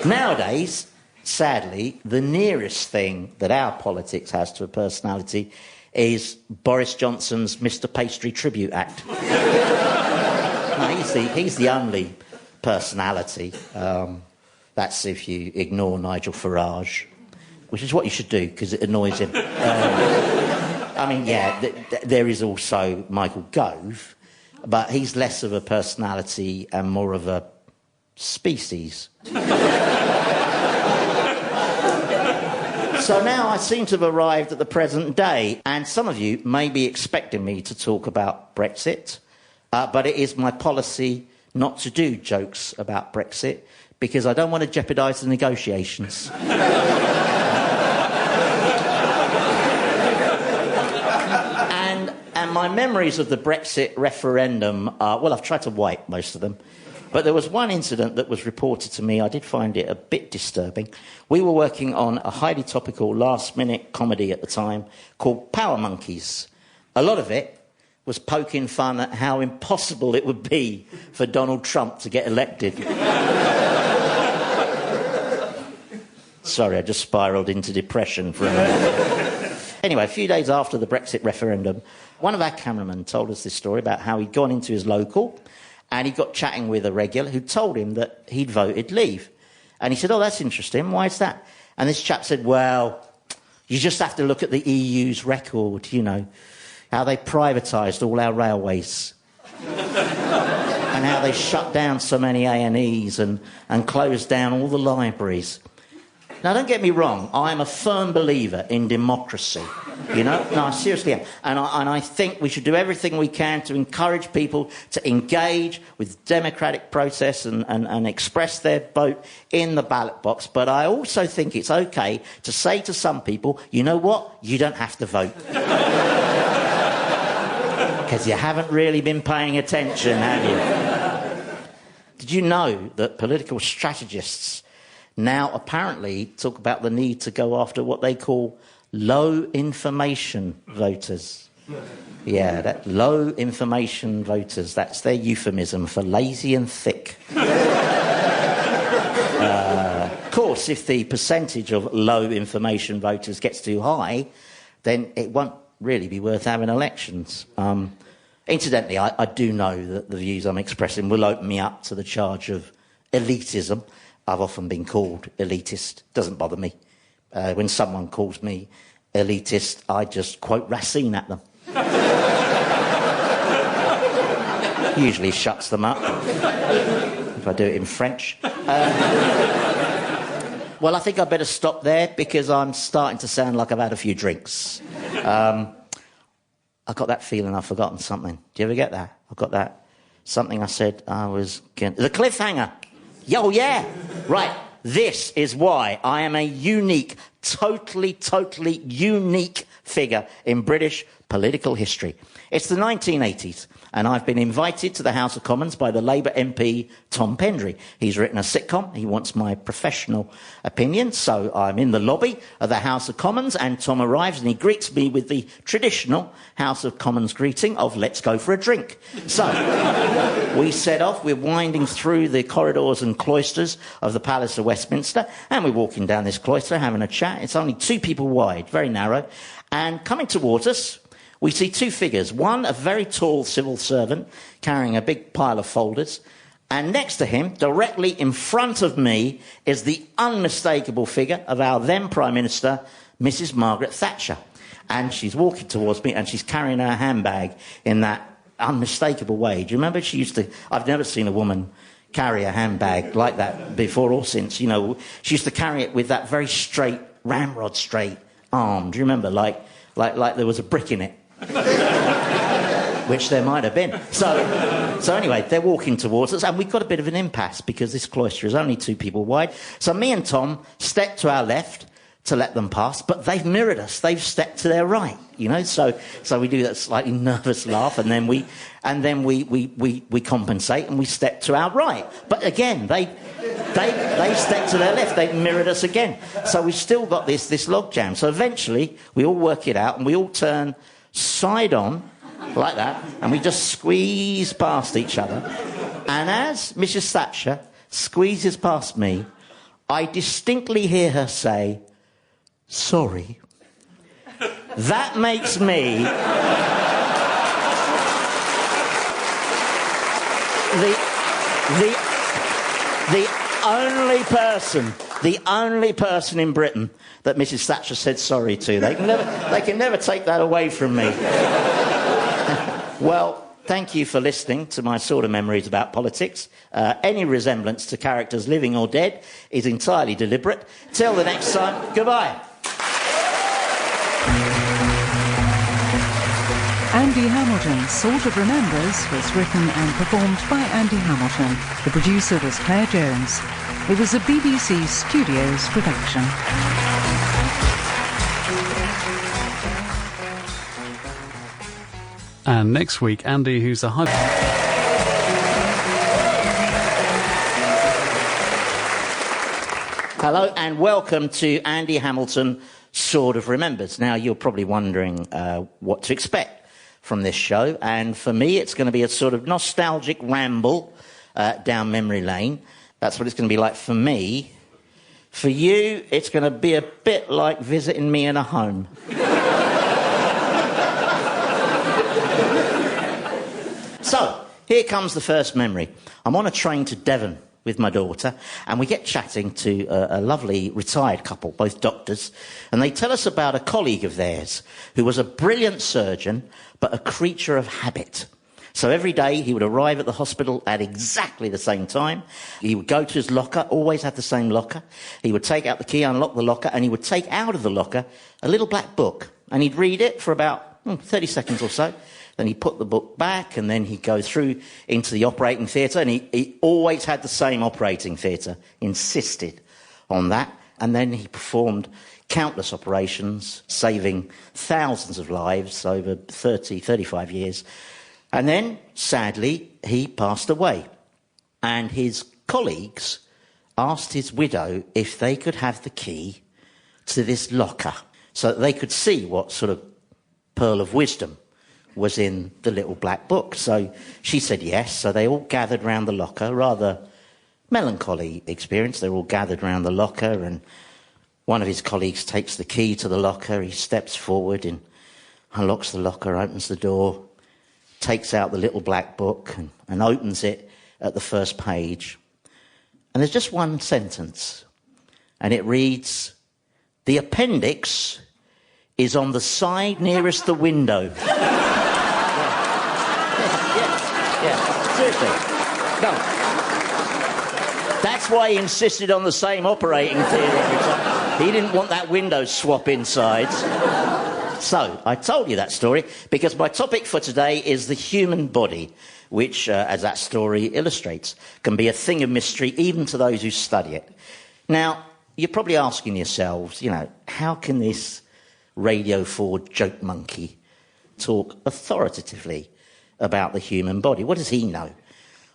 Nowadays, sadly, the nearest thing that our politics has to a personality is Boris Johnson's Mr. Pastry Tribute Act. No, he's the only personality. That's if you ignore Nigel Farage, which is what you should do, because it annoys him. There is also Michael Gove, but he's less of a personality and more of a species. So now I seem to have arrived at the present day, and some of you may be expecting me to talk about Brexit, but it is my policy not to do jokes about Brexit, because I don't want to jeopardise the negotiations. And my memories of the Brexit referendum are, well, I've tried to wipe most of them. But there was one incident that was reported to me. I did find it a bit disturbing. We were working on a highly topical last-minute comedy at the time called Power Monkeys. A lot of it was poking fun at how impossible it would be for Donald Trump to get elected. Sorry, I just spiralled into depression for a moment. Anyway, a few days after the Brexit referendum, one of our cameramen told us this story about how he'd gone into his local and he got chatting with a regular who told him that he'd voted leave. And he said, oh, that's interesting. Why is that? And this chap said, well, you just have to look at the EU's record, you know, how they privatised all our railways and how they shut down so many A&Es and closed down all the libraries. Now, don't get me wrong, I am a firm believer in democracy, you know? No, I seriously am. And I think we should do everything we can to encourage people to engage with the democratic process and express their vote in the ballot box. But I also think it's okay to say to some people, you know what? You don't have to vote. Because you haven't really been paying attention, have you? Did you know that political strategists now apparently talk about the need to go after what they call low information voters? Yeah, that low information voters, that's their euphemism for lazy and thick. Of course, if the percentage of low information voters gets too high, then it won't really be worth having elections. Incidentally, I do know that the views I'm expressing will open me up to the charge of elitism. I've often been called elitist. Doesn't bother me. When someone calls me elitist, I just quote Racine at them. Usually shuts them up, if I do it in French. Well, I think I'd better stop there because I'm starting to sound like I've had a few drinks. I got that feeling I've forgotten something. Do you ever get that? I got that something I said I was going to... The cliffhanger! Oh, yeah. Right. This is why I am a unique, totally unique figure in British political history. It's the 1980s, and I've been invited to the House of Commons by the Labour MP Tom Pendry. He's written a sitcom. He wants my professional opinion, so I'm in the lobby of the House of Commons, and Tom arrives and he greets me with the traditional House of Commons greeting of let's go for a drink. So we set off. We're winding through the corridors and cloisters of the Palace of Westminster, and we're walking down this cloister having a chat. It's only 2 people wide, very narrow, and coming towards us we see 2 figures. One, a very tall civil servant carrying a big pile of folders. And next to him, directly in front of me, is the unmistakable figure of our then Prime Minister, Mrs. Margaret Thatcher. And she's walking towards me and she's carrying her handbag in that unmistakable way. Do you remember she used to... I've never seen a woman carry a handbag like that before or since. You know, she used to carry it with that very straight, ramrod straight arm. Do you remember? Like there was a brick in it. Which there might have been. So anyway, they're walking towards us, and we've got a bit of an impasse because this cloister is only 2 people wide. So me and Tom step to our left to let them pass, but they've mirrored us. They've stepped to their right, you know. So we do that slightly nervous laugh, and then we compensate and we step to our right. But again, they step to their left. They've mirrored us again. So we've still got this logjam. So eventually we all work it out and we all turn side on like that, and we just squeeze past each other. And as Mrs. Thatcher squeezes past me, I distinctly hear her say, "Sorry." That makes me the only person in Britain that Mrs. Thatcher said sorry to. They can never take that away from me. Well, thank you for listening to my sort of memories about politics. Any resemblance to characters living or dead is entirely deliberate. Till the next time, goodbye. Andy Hamilton Sort of Remembers was written and performed by Andy Hamilton. The producer was Claire Jones. It was a BBC Studios production. And next week, Andy, who's a high... Hello and welcome to Andy Hamilton Sort of Remembers. Now, you're probably wondering what to expect from this show, and for me it's going to be a sort of nostalgic ramble down memory lane. That's what it's going to be like for me. For you, it's going to be a bit like visiting me in a home. So, here comes the first memory. I'm on a train to Devon with my daughter, and we get chatting to a lovely retired couple, both doctors, and they tell us about a colleague of theirs who was a brilliant surgeon, but a creature of habit. So every day he would arrive at the hospital at exactly the same time. He would go to his locker, always had the same locker. He would take out the key, unlock the locker, and he would take out of the locker a little black book, and he'd read it for about 30 seconds or so. Then he'd put the book back, and then he'd go through into the operating theatre, and he always had the same operating theatre, insisted on that. And then he performed countless operations, saving thousands of lives over 30, 35 years. And then, sadly, he passed away. And his colleagues asked his widow if they could have the key to this locker so that they could see what sort of pearl of wisdom was in the little black book. So she said yes, so they all gathered round the locker, rather melancholy experience. They're all gathered round the locker, and one of his colleagues takes the key to the locker. He steps forward and unlocks the locker, opens the door, takes out the little black book and opens it at the first page. And there's just one sentence, and it reads, "The appendix is on the side nearest the window." Yeah, seriously. No. That's why he insisted on the same operating theatre every time. He didn't want that window swap inside. So, I told you that story because my topic for today is the human body, which, as that story illustrates, can be a thing of mystery even to those who study it. Now, you're probably asking yourselves, how can this Radio 4 joke monkey talk authoritatively about the human body? What does he know?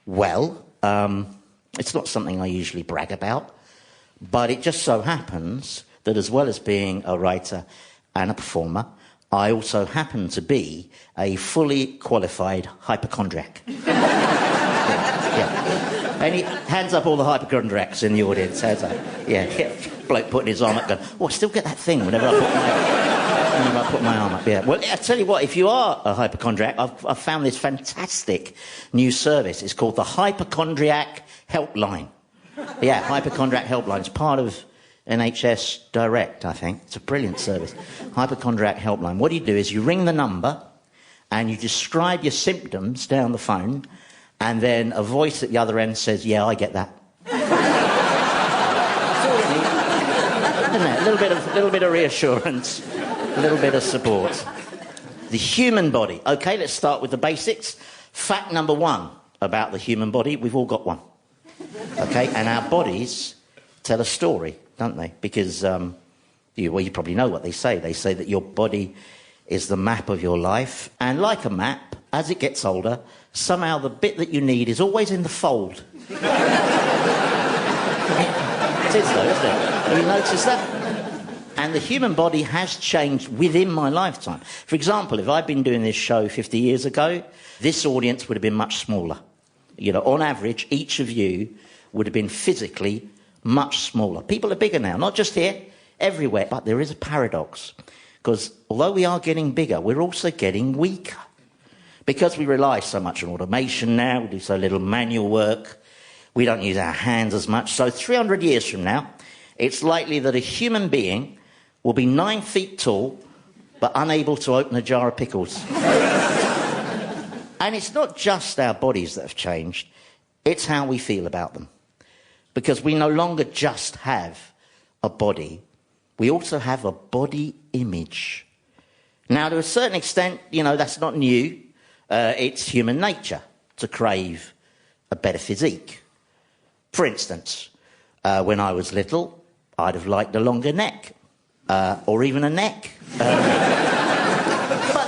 Well, it's not something I usually brag about, but it just so happens that as well as being a writer and a performer, I also happen to be a fully qualified hypochondriac. Yeah. Any hands up, all the hypochondriacs in the audience. Hands up. Yeah. Bloke putting his arm up, going, "Oh, I still get that thing whenever I put my arm up." Yeah. Well, I tell you what, if you are a hypochondriac, I've found this fantastic new service. It's called the Hypochondriac Helpline. Yeah, Hypochondriac Helpline. It's part of NHS Direct, I think. It's a brilliant service. Hypochondriac Helpline. What you do is you ring the number and you describe your symptoms down the phone, and then a voice at the other end says, "Yeah, I get that." That's all you need. Isn't it? A little bit of reassurance, a little bit of support. The human body. Okay, let's start with the basics. Fact number one about the human body, we've all got one. Okay, and our bodies tell a story, don't they? Because, you probably know what they say. They say that your body is the map of your life, and like a map, as it gets older, somehow the bit that you need is always in the fold. It is though, isn't it? Have you noticed that? And the human body has changed within my lifetime. For example, if I'd been doing this show 50 years ago, this audience would have been much smaller. You know, on average, each of you would have been physically much smaller. People are bigger now, not just here, everywhere. But there is a paradox, because although we are getting bigger, we're also getting weaker. Because we rely so much on automation now, we do so little manual work, we don't use our hands as much. So 300 years from now, it's likely that a human being will be 9 feet tall, but unable to open a jar of pickles. And it's not just our bodies that have changed, it's how we feel about them. Because we no longer just have a body, we also have a body image. Now, to a certain extent, you know, that's not new. It's human nature to crave a better physique. For instance, when I was little, I'd have liked a longer neck. Or even a neck. But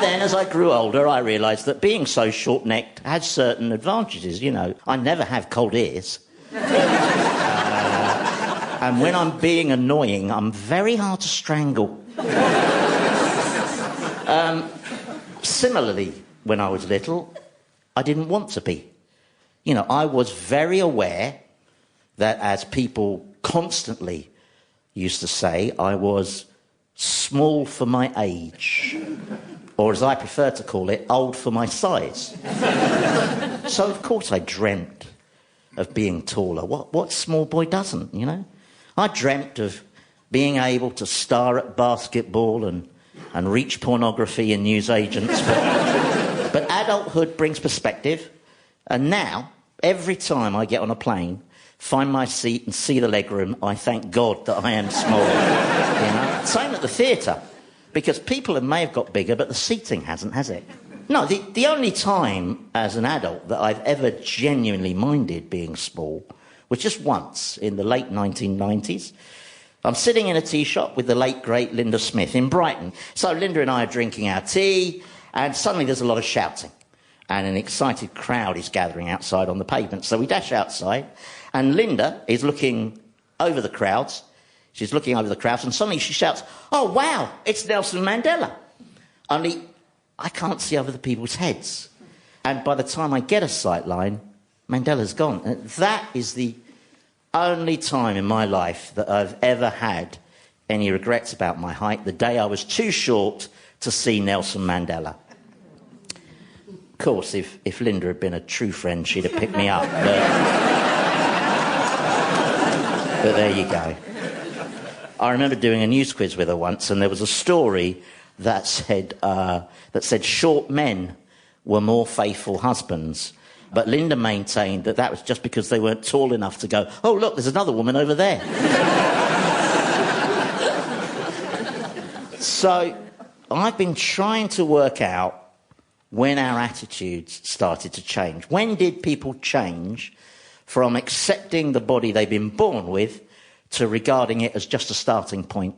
then, as I grew older, I realised that being so short-necked has certain advantages, you know. I never have cold ears. And when I'm being annoying, I'm very hard to strangle. Similarly, when I was little, I didn't want to be. You know, I was very aware that, as people constantly used to say, I was small for my age, or as I prefer to call it, old for my size. So, of course, I dreamt of being taller. What small boy doesn't, you know? I dreamt of being able to star at basketball and reach pornography and newsagents. But adulthood brings perspective, and now, every time I get on a plane, find my seat and see the legroom, I thank God that I am small. You know? Same at the theatre, because people may have got bigger, but the seating hasn't, has it? No, the only time as an adult that I've ever genuinely minded being small was just once in the late 1990s. I'm sitting in a tea shop with the late, great Linda Smith in Brighton. So Linda and I are drinking our tea, and suddenly there's a lot of shouting, and an excited crowd is gathering outside on the pavement. So we dash outside, and Linda is looking over the crowds. She's looking over the crowds, and suddenly she shouts, "Oh, wow, it's Nelson Mandela." Only I can't see over the people's heads. And by the time I get a sight line, Mandela's gone. And that is the only time in my life that I've ever had any regrets about my height, the day I was too short to see Nelson Mandela. Of course, if Linda had been a true friend, she'd have picked me up. But there you go. I remember doing a news quiz with her once, and there was a story that said short men were more faithful husbands. But Linda maintained that was just because they weren't tall enough to go, "Oh, look, there's another woman over there." So I've been trying to work out when our attitudes started to change. When did people change from accepting the body they've been born with to regarding it as just a starting point?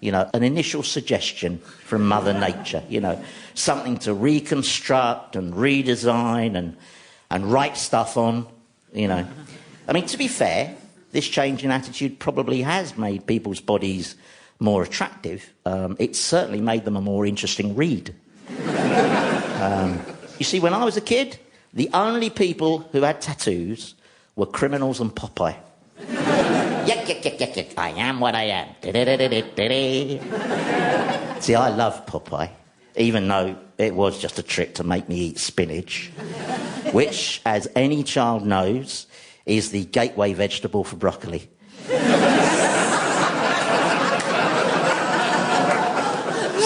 You know, an initial suggestion from Mother Nature, you know, something to reconstruct and redesign and write stuff on, you know. I mean, to be fair, this change in attitude probably has made people's bodies more attractive. It's certainly made them a more interesting read. You see, when I was a kid, the only people who had tattoos were criminals and Popeye. Yuck, I am what I am. See, I love Popeye, even though it was just a trick to make me eat spinach, which, as any child knows, is the gateway vegetable for broccoli.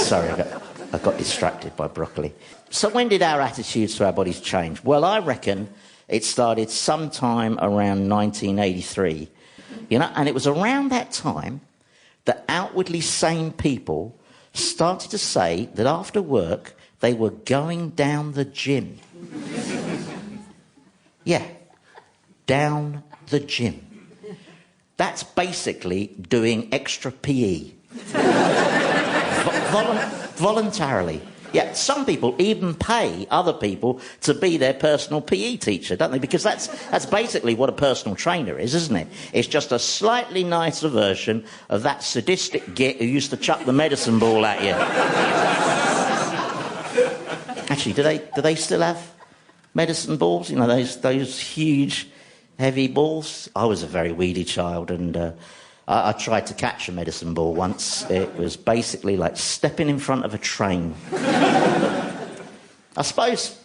Sorry, I got distracted by broccoli. So when did our attitudes to our bodies change? Well, I reckon it started sometime around 1983. You know, and it was around that time that outwardly sane people started to say that after work they were going down the gym. Yeah, down the gym. That's basically doing extra PE. Voluntarily. Yeah, some people even pay other people to be their personal PE teacher, don't they? Because that's basically what a personal trainer is, isn't it? It's just a slightly nicer version of that sadistic git who used to chuck the medicine ball at you. Actually, do they still have medicine balls? You know, those huge, heavy balls? I was a very weedy child, and I tried to catch a medicine ball once. It was basically like stepping in front of a train. I suppose,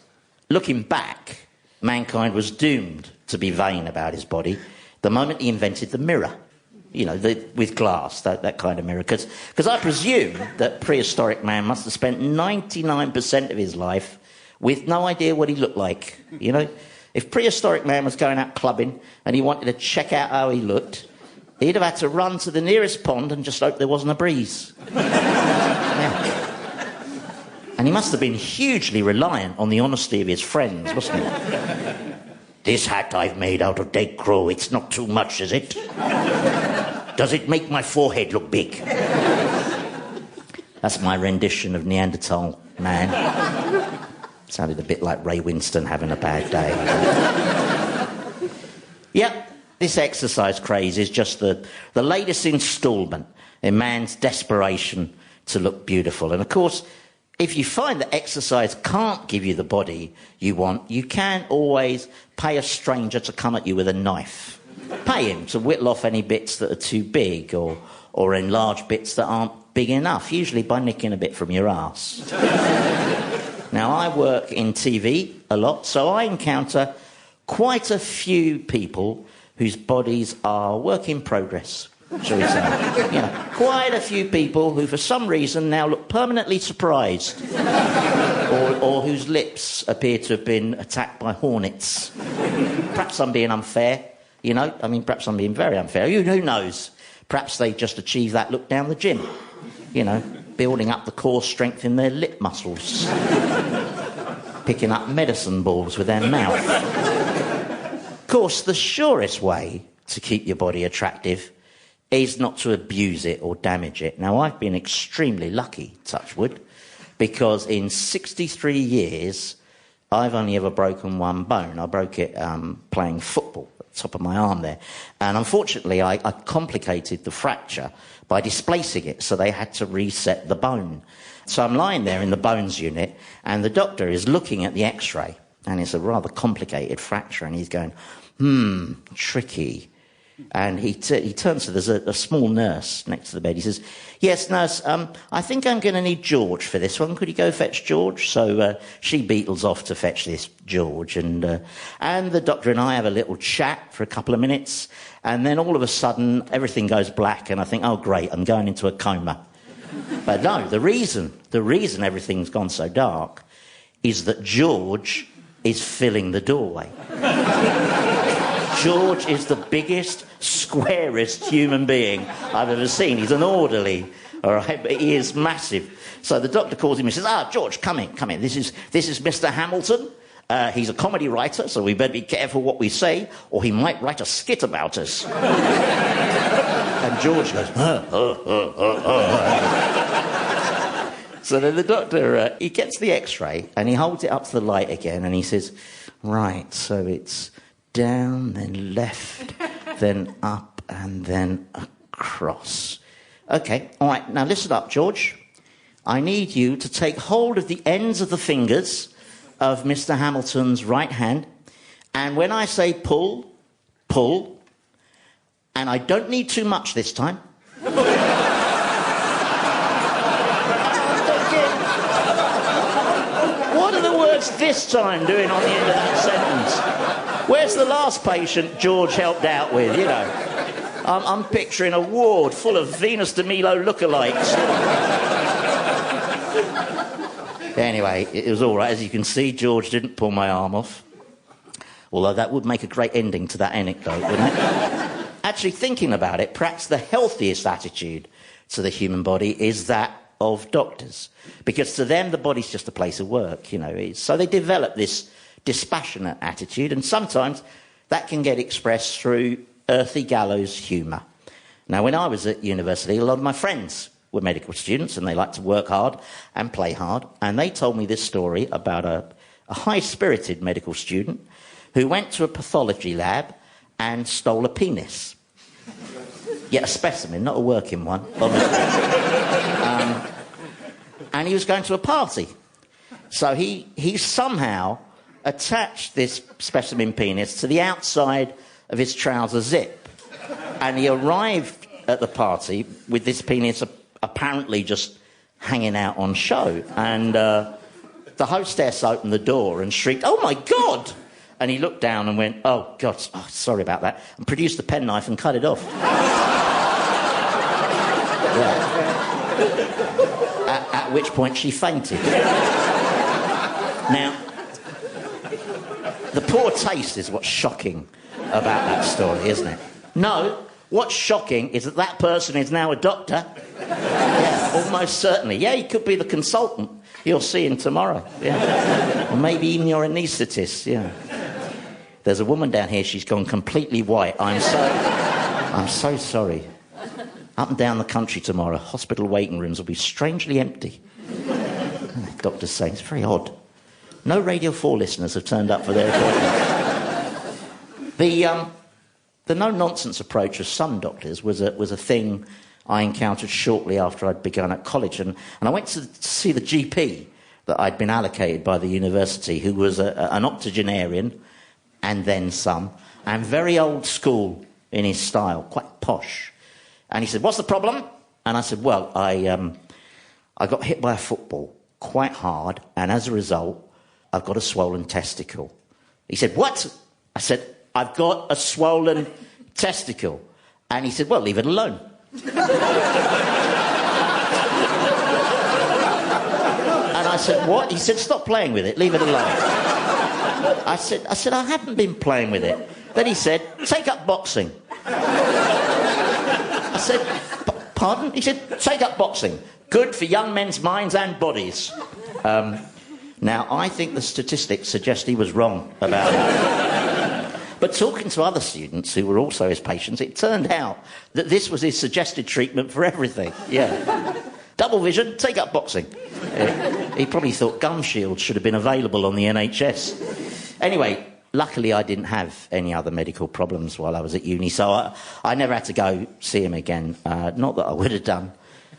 looking back, mankind was doomed to be vain about his body the moment he invented the mirror. You know, with glass, that kind of mirror. Because I presume that prehistoric man must have spent 99% of his life with no idea what he looked like, you know? If prehistoric man was going out clubbing and he wanted to check out how he looked, he'd have had to run to the nearest pond and just hope there wasn't a breeze. Yeah. And he must have been hugely reliant on the honesty of his friends, wasn't he? This hat I've made out of dead crow, it's not too much, is it? Does it make my forehead look big? That's my rendition of Neanderthal man. Sounded a bit like Ray Winston having a bad day. Yep, this exercise craze is just the latest instalment in man's desperation to look beautiful. And of course, if you find that exercise can't give you the body you want, you can always pay a stranger to come at you with a knife. Pay him to whittle off any bits that are too big or enlarge bits that aren't big enough, usually by nicking a bit from your arse. Now, I work in TV a lot, so I encounter quite a few people whose bodies are work in progress, shall we say. You know, quite a few people who, for some reason, now look permanently surprised, or whose lips appear to have been attacked by hornets. Perhaps I'm being unfair, you know. I mean, perhaps I'm being very unfair. Who knows? Perhaps they just achieved that look down the gym, you know, building up the core strength in their lip muscles, picking up medicine balls with their mouth. Of course, the surest way to keep your body attractive is not to abuse it or damage it. Now, I've been extremely lucky, touch wood, because in 63 years, I've only ever broken one bone. I broke it playing football at the top of my arm there. And unfortunately, I complicated the fracture by displacing it, so they had to reset the bone. So I'm lying there in the bones unit, and the doctor is looking at the x-ray, and it's a rather complicated fracture, and he's going, tricky. And he turns to, there's a small nurse next to the bed. He says, yes, nurse, I think I'm going to need George for this one. Could you go fetch George? So she beetles off to fetch this George, and the doctor and I have a little chat for a couple of minutes, and then all of a sudden everything goes black, and I think, oh great, I'm going into a coma. But no, the reason everything's gone so dark is that George is filling the doorway. George is the biggest, squarest human being I've ever seen. He's an orderly, all right, but he is massive. So the doctor calls him and says, George, come in. This is Mr. Hamilton. He's a comedy writer, so we better be careful what we say, or he might write a skit about us. And George goes, So then the doctor, he gets the x-ray, and he holds it up to the light again, and he says, right, so it's down, then left, then up, and then across. Okay, all right, now listen up, George. I need you to take hold of the ends of the fingers of Mr. Hamilton's right hand, and when I say pull, pull, and I don't need too much this time. What are the words this time doing on the end of that sentence? Where's the last patient George helped out with, you know? I'm picturing a ward full of Venus de Milo lookalikes. Anyway, it was all right. As you can see, George didn't pull my arm off. Although that would make a great ending to that anecdote, wouldn't it? Actually, thinking about it, perhaps the healthiest attitude to the human body is that of doctors. Because to them, the body's just a place of work, you know. So they develop this dispassionate attitude, and sometimes that can get expressed through earthy gallows humour. Now, when I was at university, a lot of my friends were medical students and they like to work hard and play hard. And they told me this story about a high-spirited medical student who went to a pathology lab and stole a penis. Yeah, a specimen, not a working one, obviously. And he was going to a party. So he somehow attached this specimen penis to the outside of his trouser zip. And he arrived at the party with this penis apparently just hanging out on show. And the hostess opened the door and shrieked, "Oh, my God!" And he looked down and went, "Oh, God, sorry about that," and produced a penknife and cut it off. At which point she fainted. Now, the poor taste is what's shocking about that story, isn't it? No, what's shocking is that person is now a doctor. Yeah, almost certainly. Yeah, he could be the consultant you'll see him tomorrow. Yeah. Or maybe even your anaesthetist, yeah. There's a woman down here, she's gone completely white. I'm so sorry. Up and down the country tomorrow, hospital waiting rooms will be strangely empty. Doctors saying it's very odd. No Radio 4 listeners have turned up for their appointment. The no-nonsense approach of some doctors was a thing I encountered shortly after I'd begun at college. And I went to see the GP that I'd been allocated by the university, who was an octogenarian, and then some, and very old school in his style, quite posh. And he said, "What's the problem?" And I said, "Well, I got hit by a football quite hard, and as a result, I've got a swollen testicle." He said, "What?" I said, "I've got a swollen testicle." And he said, "Well, leave it alone." And I said, "What?" He said, "Stop playing with it, leave it alone." I said, "I haven't been playing with it." Then he said, "Take up boxing." I said, "Pardon?" He said, "Take up boxing. Good for young men's minds and bodies." Now, I think the statistics suggest he was wrong about it. But talking to other students who were also his patients, it turned out that this was his suggested treatment for everything. Yeah. Double vision, take up boxing. He probably thought gum shields should have been available on the NHS. Anyway, luckily I didn't have any other medical problems while I was at uni, so I never had to go see him again. Not that I would have done.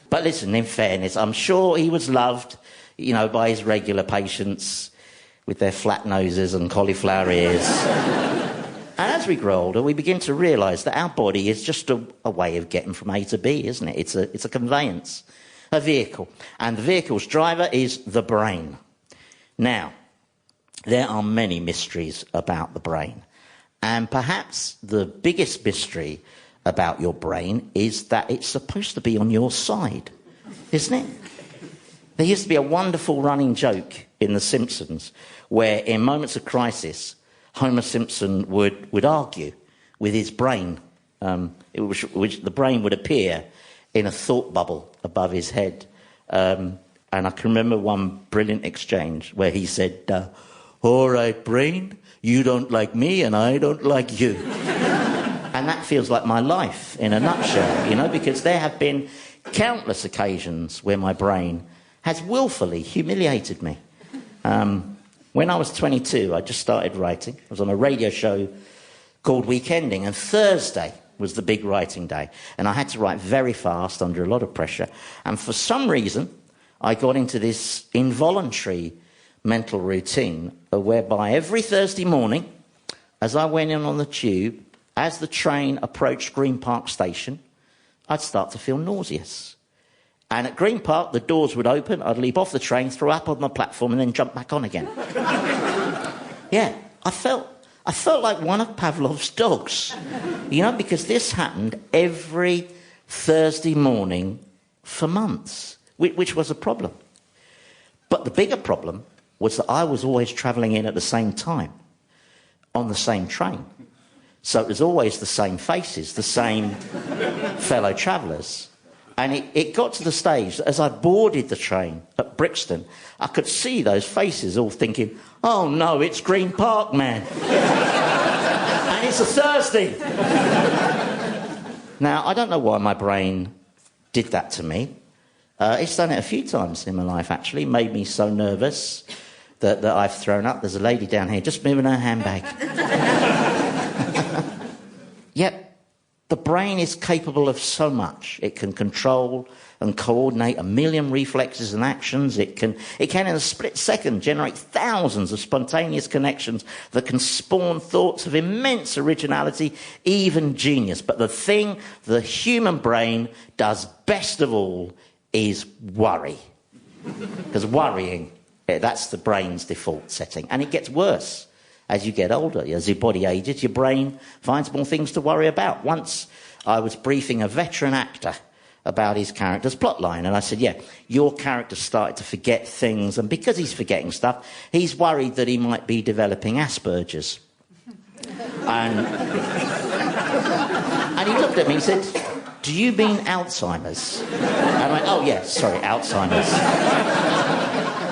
But listen, in fairness, I'm sure he was loved, by his regular patients with their flat noses and cauliflower ears. And as we grow older, we begin to realise that our body is just a way of getting from A to B, isn't it? It's a conveyance, a vehicle. And the vehicle's driver is the brain. Now, there are many mysteries about the brain. And perhaps the biggest mystery about your brain is that it's supposed to be on your side, isn't it? There used to be a wonderful running joke in The Simpsons where, in moments of crisis, Homer Simpson would argue with his brain, which the brain would appear in a thought bubble above his head. And I can remember one brilliant exchange where he said, "All right, brain, you don't like me and I don't like you." And that feels like my life in a nutshell, because there have been countless occasions where my brain has willfully humiliated me. When I was 22, I just started writing. I was on a radio show called Weekending, and Thursday was the big writing day. And I had to write very fast under a lot of pressure. And for some reason, I got into this involuntary mental routine whereby every Thursday morning, as I went in on the tube, as the train approached Green Park Station, I'd start to feel nauseous. And at Green Park, the doors would open, I'd leap off the train, throw up on the platform, and then jump back on again. Yeah, I felt like one of Pavlov's dogs, because this happened every Thursday morning for months, which was a problem. But the bigger problem was that I was always travelling in at the same time, on the same train. So it was always the same faces, the same fellow travellers. And it got to the stage that as I boarded the train at Brixton, I could see those faces all thinking, "Oh no, it's Green Park, man." And it's a Thursday. Now, I don't know why my brain did that to me. It's done it a few times in my life, actually. Made me so nervous that I've thrown up. There's a lady down here just moving her handbag. Yet, the brain is capable of so much. It can control and coordinate 1 million reflexes and actions. It can in a split second generate thousands of spontaneous connections that can spawn thoughts of immense originality, even genius. But the thing the human brain does best of all is worry. Because worrying, that's the brain's default setting. And it gets worse as you get older. As your body ages, your brain finds more things to worry about. Once I was briefing a veteran actor about his character's plotline, and I said, yeah, your character started to forget things, and because he's forgetting stuff, he's worried that he might be developing Asperger's. And he looked at me and said, do you mean Alzheimer's? And I went, oh, yes, sorry, Alzheimer's.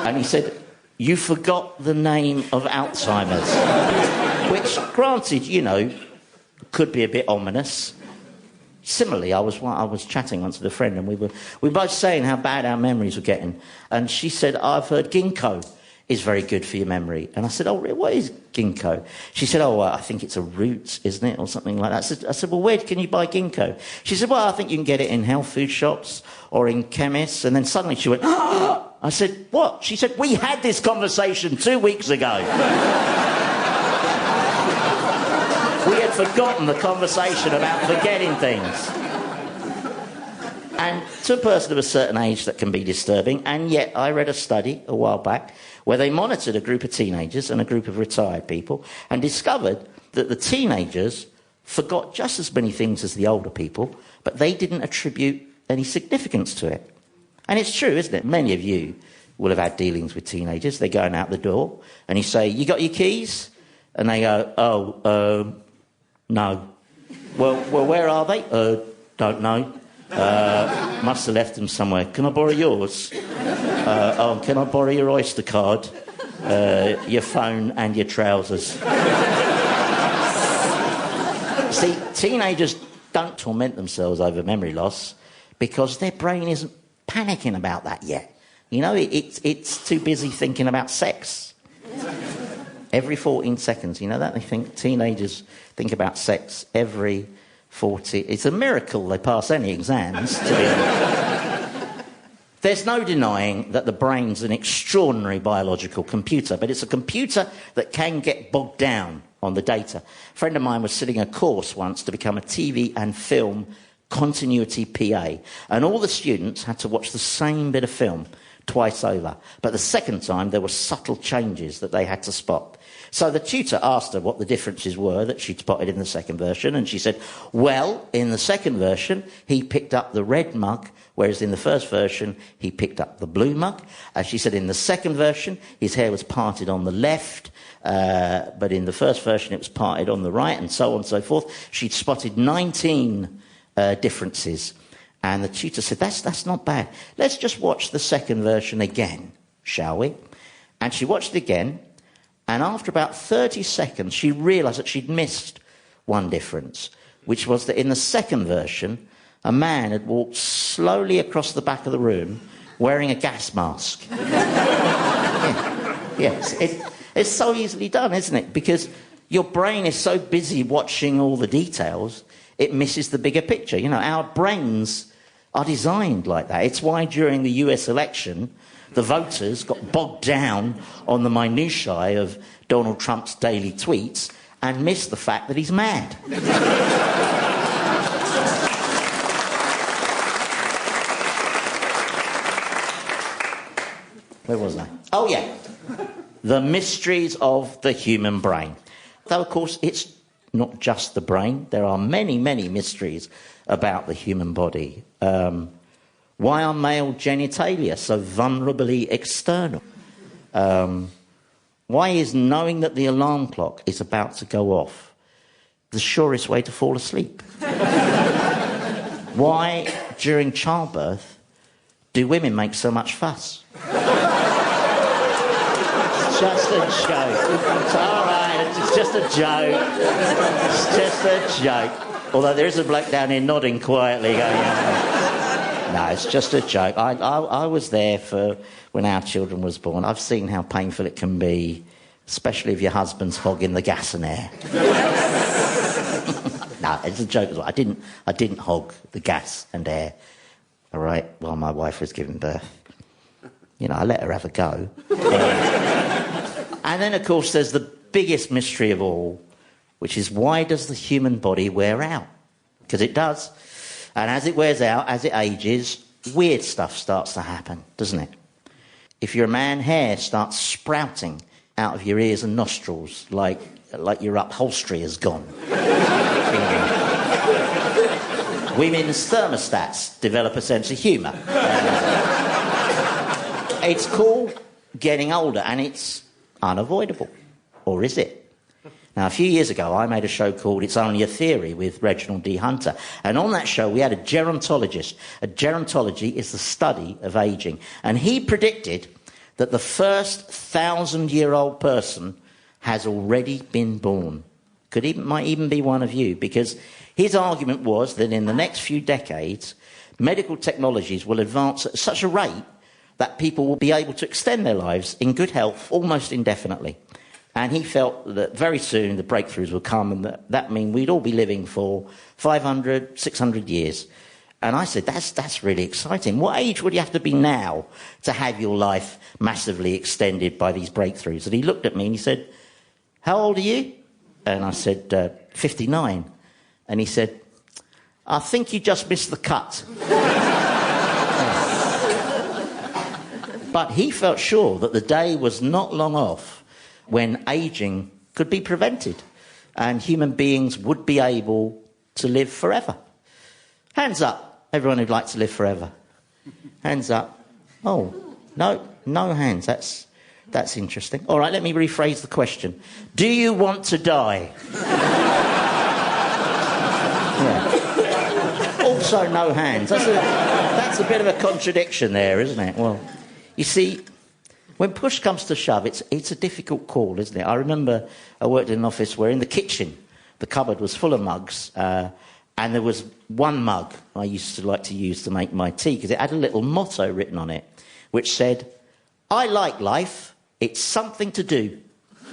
And he said, you forgot the name of Alzheimer's. Which, granted, you know, could be a bit ominous. Similarly, I was chatting once with a friend, and we were both saying how bad our memories were getting. And she said, I've heard ginkgo is very good for your memory. And I said, oh, what is ginkgo? She said, oh, I think it's a root, isn't it, or something like that. I said, well, where can you buy ginkgo? She said, well, I think you can get it in health food shops or in chemists. And then suddenly she went, ah! I said, what? She said, we had this conversation 2 weeks ago. We had forgotten the conversation about forgetting things. And to a person of a certain age, that can be disturbing. And yet I read a study a while back where they monitored a group of teenagers and a group of retired people and discovered that the teenagers forgot just as many things as the older people, but they didn't attribute any significance to it. And it's true, isn't it? Many of you will have had dealings with teenagers. They're going out the door and you say, you got your keys? And they go, no. Well, where are they? Don't know. Must have left them somewhere. Can I borrow yours? Can I borrow your Oyster card, your phone and your trousers? See, teenagers don't torment themselves over memory loss because their brain isn't panicking about that yet. You know, it's too busy thinking about sex. Every 14 seconds, you know that? They think teenagers think about sex every 40. It's a miracle they pass any exams, to be honest. There's no denying that the brain's an extraordinary biological computer, but it's a computer that can get bogged down on the data. A friend of mine was sitting a course once to become a TV and film continuity PA, and all the students had to watch the same bit of film twice over. But the second time, there were subtle changes that they had to spot. So the tutor asked her what the differences were that she'd spotted in the second version, and she said, well, in the second version, he picked up the red mug, whereas in the first version, he picked up the blue mug. As she said, in the second version, his hair was parted on the left, but in the first version, it was parted on the right, and so on and so forth. She'd spotted 19 differences. And the tutor said, that's not bad. Let's just watch the second version again, shall we? And she watched it again, and after about 30 seconds, she realised that she'd missed one difference, which was that in the second version, a man had walked slowly across the back of the room wearing a gas mask. Yes, it's so easily done, isn't it? Because your brain is so busy watching all the details, it misses the bigger picture. You know, our brains are designed like that. It's why during the US election, the voters got bogged down on the minutiae of Donald Trump's daily tweets and missed the fact that he's mad. Where was I? Oh, yeah. The mysteries of the human brain. Though, of course, it's not just the brain. There are many, many mysteries about the human body. Why are male genitalia so vulnerably external? Why is knowing that the alarm clock is about to go off the surest way to fall asleep? Why, during childbirth, do women make so much fuss? It's just a joke. It's all right, it's just a joke. It's just a joke. Although there is a bloke down here nodding quietly going, No, it's just a joke. I was there for when our children was born. I've seen how painful it can be, especially if your husband's hogging the gas and air. No, it's a joke as well. I didn't hog the gas and air, all right, while my wife was giving birth. You know, I let her have a go. And then, of course, there's the biggest mystery of all, which is why does the human body wear out? Because it does. And as it wears out, as it ages, weird stuff starts to happen, doesn't it? If you're a man, hair starts sprouting out of your ears and nostrils like your upholstery has gone. Women's thermostats develop a sense of humour. It's called getting older, and it's unavoidable. Or is it? Now, a few years ago, I made a show called It's Only a Theory with Reginald D. Hunter. And on that show, we had a gerontologist. A gerontology is the study of ageing. And he predicted that the first 1,000-year-old person has already been born. Might even be one of you, because his argument was that in the next few decades, medical technologies will advance at such a rate that people will be able to extend their lives in good health almost indefinitely. And he felt that very soon the breakthroughs will come, and that mean we'd all be living for 500, 600 years. And I said, that's really exciting. What age would you have to be now to have your life massively extended by these breakthroughs? And he looked at me and he said, how old are you? And I said, 59. And he said, I think you just missed the cut. But he felt sure that the day was not long off when ageing could be prevented and human beings would be able to live forever. Hands up, everyone who'd like to live forever. Hands up. Oh, no hands. That's interesting. All right, let me rephrase the question. Do you want to die? Yeah. Also, no hands. That's a bit of a contradiction there, isn't it? Well, you see, when push comes to shove, it's a difficult call, isn't it? I remember I worked in an office where in the kitchen, the cupboard was full of mugs, and there was one mug I used to like to use to make my tea, because it had a little motto written on it, which said, I like life, it's something to do.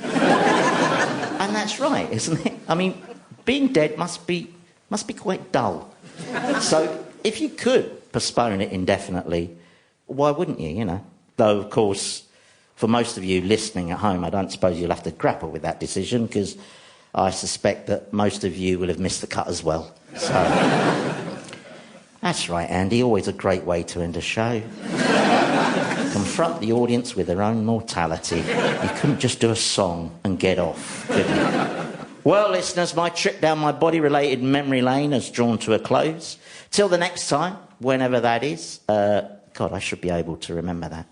And that's right, isn't it? I mean, being dead must be quite dull. So if you could postpone it indefinitely, why wouldn't you, you know? Though, of course, for most of you listening at home, I don't suppose you'll have to grapple with that decision, because I suspect that most of you will have missed the cut as well. So, that's right, Andy, always a great way to end a show. Confront the audience with their own mortality. You couldn't just do a song and get off, could you? Well, listeners, my trip down my body-related memory lane has drawn to a close. Till the next time, whenever that is. God, I should be able to remember that.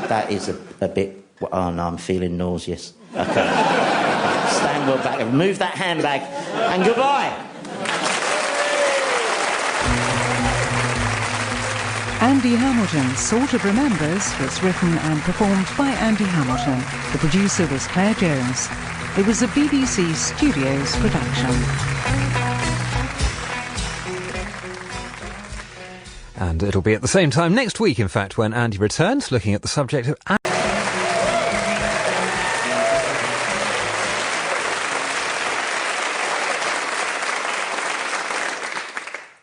That is a bit... Oh, no, I'm feeling nauseous. Okay. Stand well back. Move that handbag. And goodbye. Andy Hamilton Sort of Remembers was written and performed by Andy Hamilton. The producer was Claire Jones. It was a BBC Studios production. And it'll be at the same time next week, in fact, when Andy returns, looking at the subject of...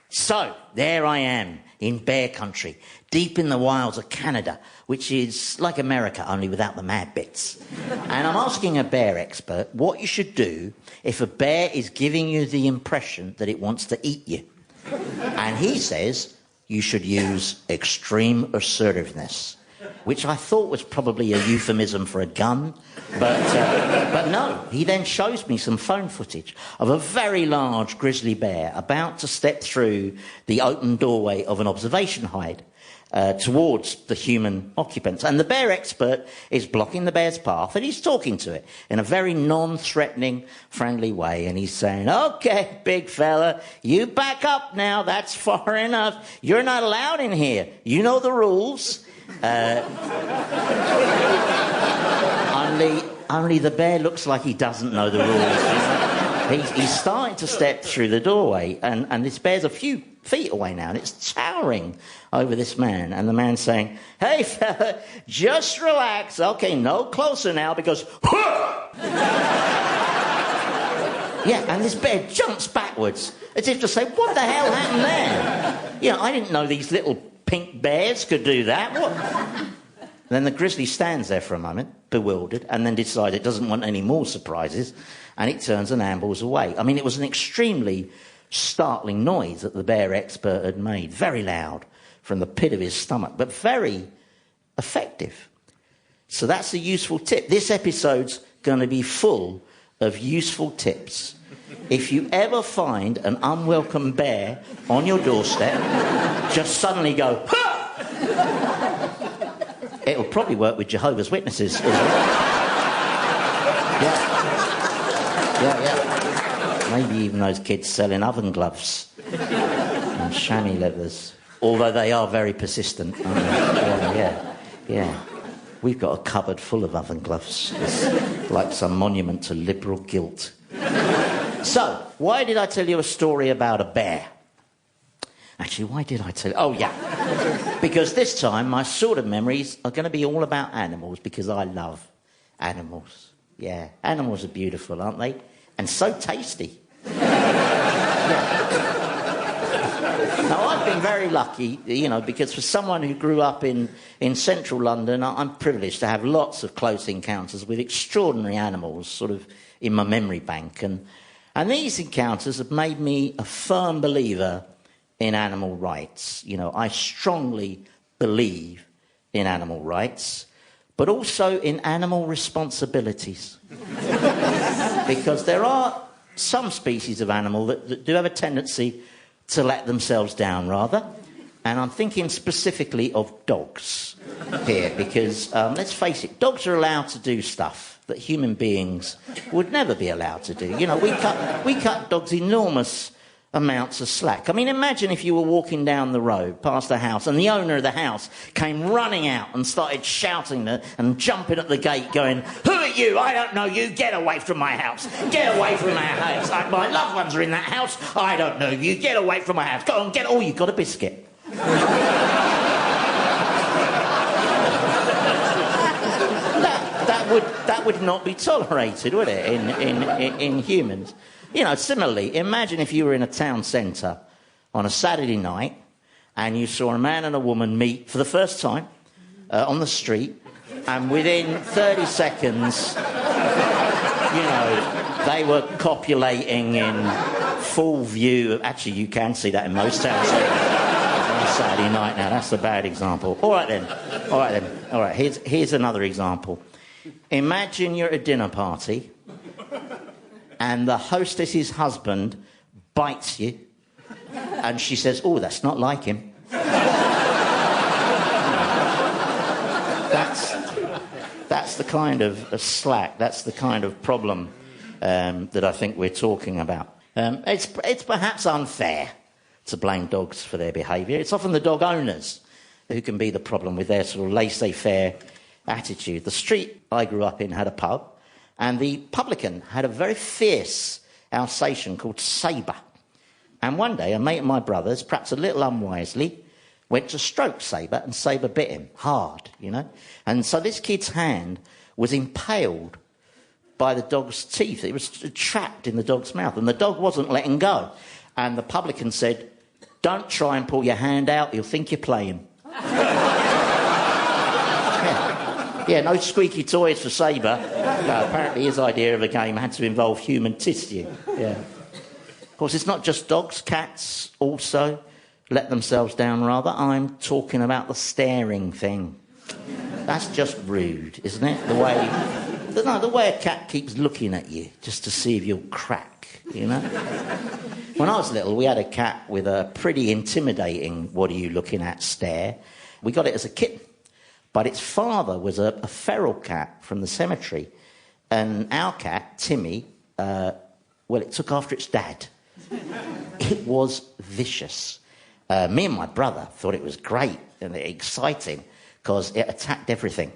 So, there I am, in bear country, deep in the wilds of Canada, which is like America, only without the mad bits. And I'm asking a bear expert what you should do if a bear is giving you the impression that it wants to eat you. And he says you should use extreme assertiveness, which I thought was probably a euphemism for a gun, but no. He then shows me some phone footage of a very large grizzly bear about to step through the open doorway of an observation hide towards the human occupants. And the bear expert is blocking the bear's path, and he's talking to it in a very non-threatening, friendly way. And he's saying, OK, big fella, you back up now. That's far enough. You're not allowed in here. You know the rules. Only the bear looks like he doesn't know the rules. He's starting to step through the doorway, and this bear's a few feet away now, and it's towering over this man. And the man's saying, "Hey, fella, just relax. Okay, no closer now, because..." Yeah, and this bear jumps backwards, as if to say, "What the hell happened there?" Yeah, I didn't know these little pink bears could do that. What? Then the grizzly stands there for a moment, bewildered, and then decides it doesn't want any more surprises, and it turns and ambles away. I mean, it was an extremely startling noise that the bear expert had made, very loud from the pit of his stomach, but very effective. So that's a useful tip. This episode's going to be full of useful tips. If you ever find an unwelcome bear on your doorstep, just suddenly go, "Ha!" It'll probably work with Jehovah's Witnesses as well. Yeah. Maybe even those kids selling oven gloves and chamois leathers. Although they are very persistent, aren't they? Yeah. We've got a cupboard full of oven gloves. It's like some monument to liberal guilt. So, why did I tell you a story about a bear? Actually, why did I tell you? Oh, yeah. Because this time, my sort of memories are going to be all about animals, because I love animals. Yeah, animals are beautiful, aren't they? And so tasty. Yeah. Now, I've been very lucky, because for someone who grew up in central London, I'm privileged to have lots of close encounters with extraordinary animals sort of in my memory bank. And these encounters have made me a firm believer in animal rights. I strongly believe in animal rights, but also in animal responsibilities. Because there are some species of animal that do have a tendency to let themselves down, rather. And I'm thinking specifically of dogs here, because, let's face it, dogs are allowed to do stuff that human beings would never be allowed to do. We cut dogs enormous amounts of slack. I mean, imagine if you were walking down the road past a house and the owner of the house came running out and started shouting and jumping at the gate going, "Who are you? I don't know you. Get away from my house. Get away from my house. My loved ones are in that house. I don't know you. Get away from my house. Go on, oh, you got a biscuit." That would not be tolerated, would it, in humans? Similarly, imagine if you were in a town centre on a Saturday night and you saw a man and a woman meet for the first time on the street, and within 30 seconds, they were copulating in full view. Actually, you can see that in most towns on a Saturday night now. That's a bad example. All right, then. Here's another example. Imagine you're at a dinner party and the hostess's husband bites you, and she says, "Oh, that's not like him." That's the kind of slack, that's the kind of problem that I think we're talking about. It's perhaps unfair to blame dogs for their behaviour. It's often the dog owners who can be the problem with their sort of laissez-faire attitude. The street I grew up in had a pub, and the publican had a very fierce Alsatian called Sabre. And one day, a mate of my brother's, perhaps a little unwisely, went to stroke Sabre, and Sabre bit him hard, And so this kid's hand was impaled by the dog's teeth. It was trapped in the dog's mouth, and the dog wasn't letting go. And the publican said, "Don't try and pull your hand out, he'll think you're playing." Yeah, no squeaky toys for Sabre. No, apparently his idea of a game had to involve human tissue. Yeah. Of course, it's not just dogs. Cats also let themselves down, rather. I'm talking about the staring thing. That's just rude, isn't it? The way a cat keeps looking at you just to see if you'll crack, When I was little, we had a cat with a pretty intimidating "what are you looking at" stare. We got it as a kitten. But its father was a feral cat from the cemetery. And our cat, Timmy, it took after its dad. It was vicious. Me and my brother thought it was great and exciting because it attacked everything.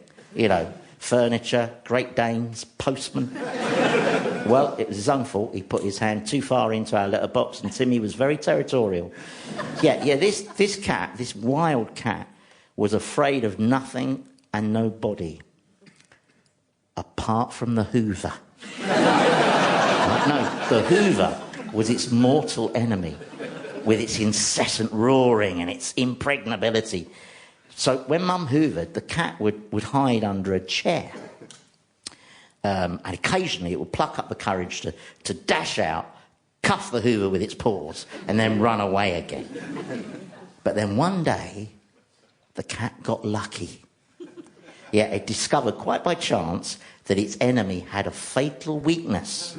Furniture, Great Danes, postmen. Well, it was his own fault. He put his hand too far into our letterbox, and Timmy was very territorial. Yeah, this cat, this wild cat, was afraid of nothing and nobody, apart from the Hoover. No, the Hoover was its mortal enemy, with its incessant roaring and its impregnability. So when Mum hoovered, the cat would hide under a chair. And occasionally it would pluck up the courage to dash out, cuff the Hoover with its paws, and then run away again. But then one day, the cat got lucky. Yeah, it discovered quite by chance that its enemy had a fatal weakness.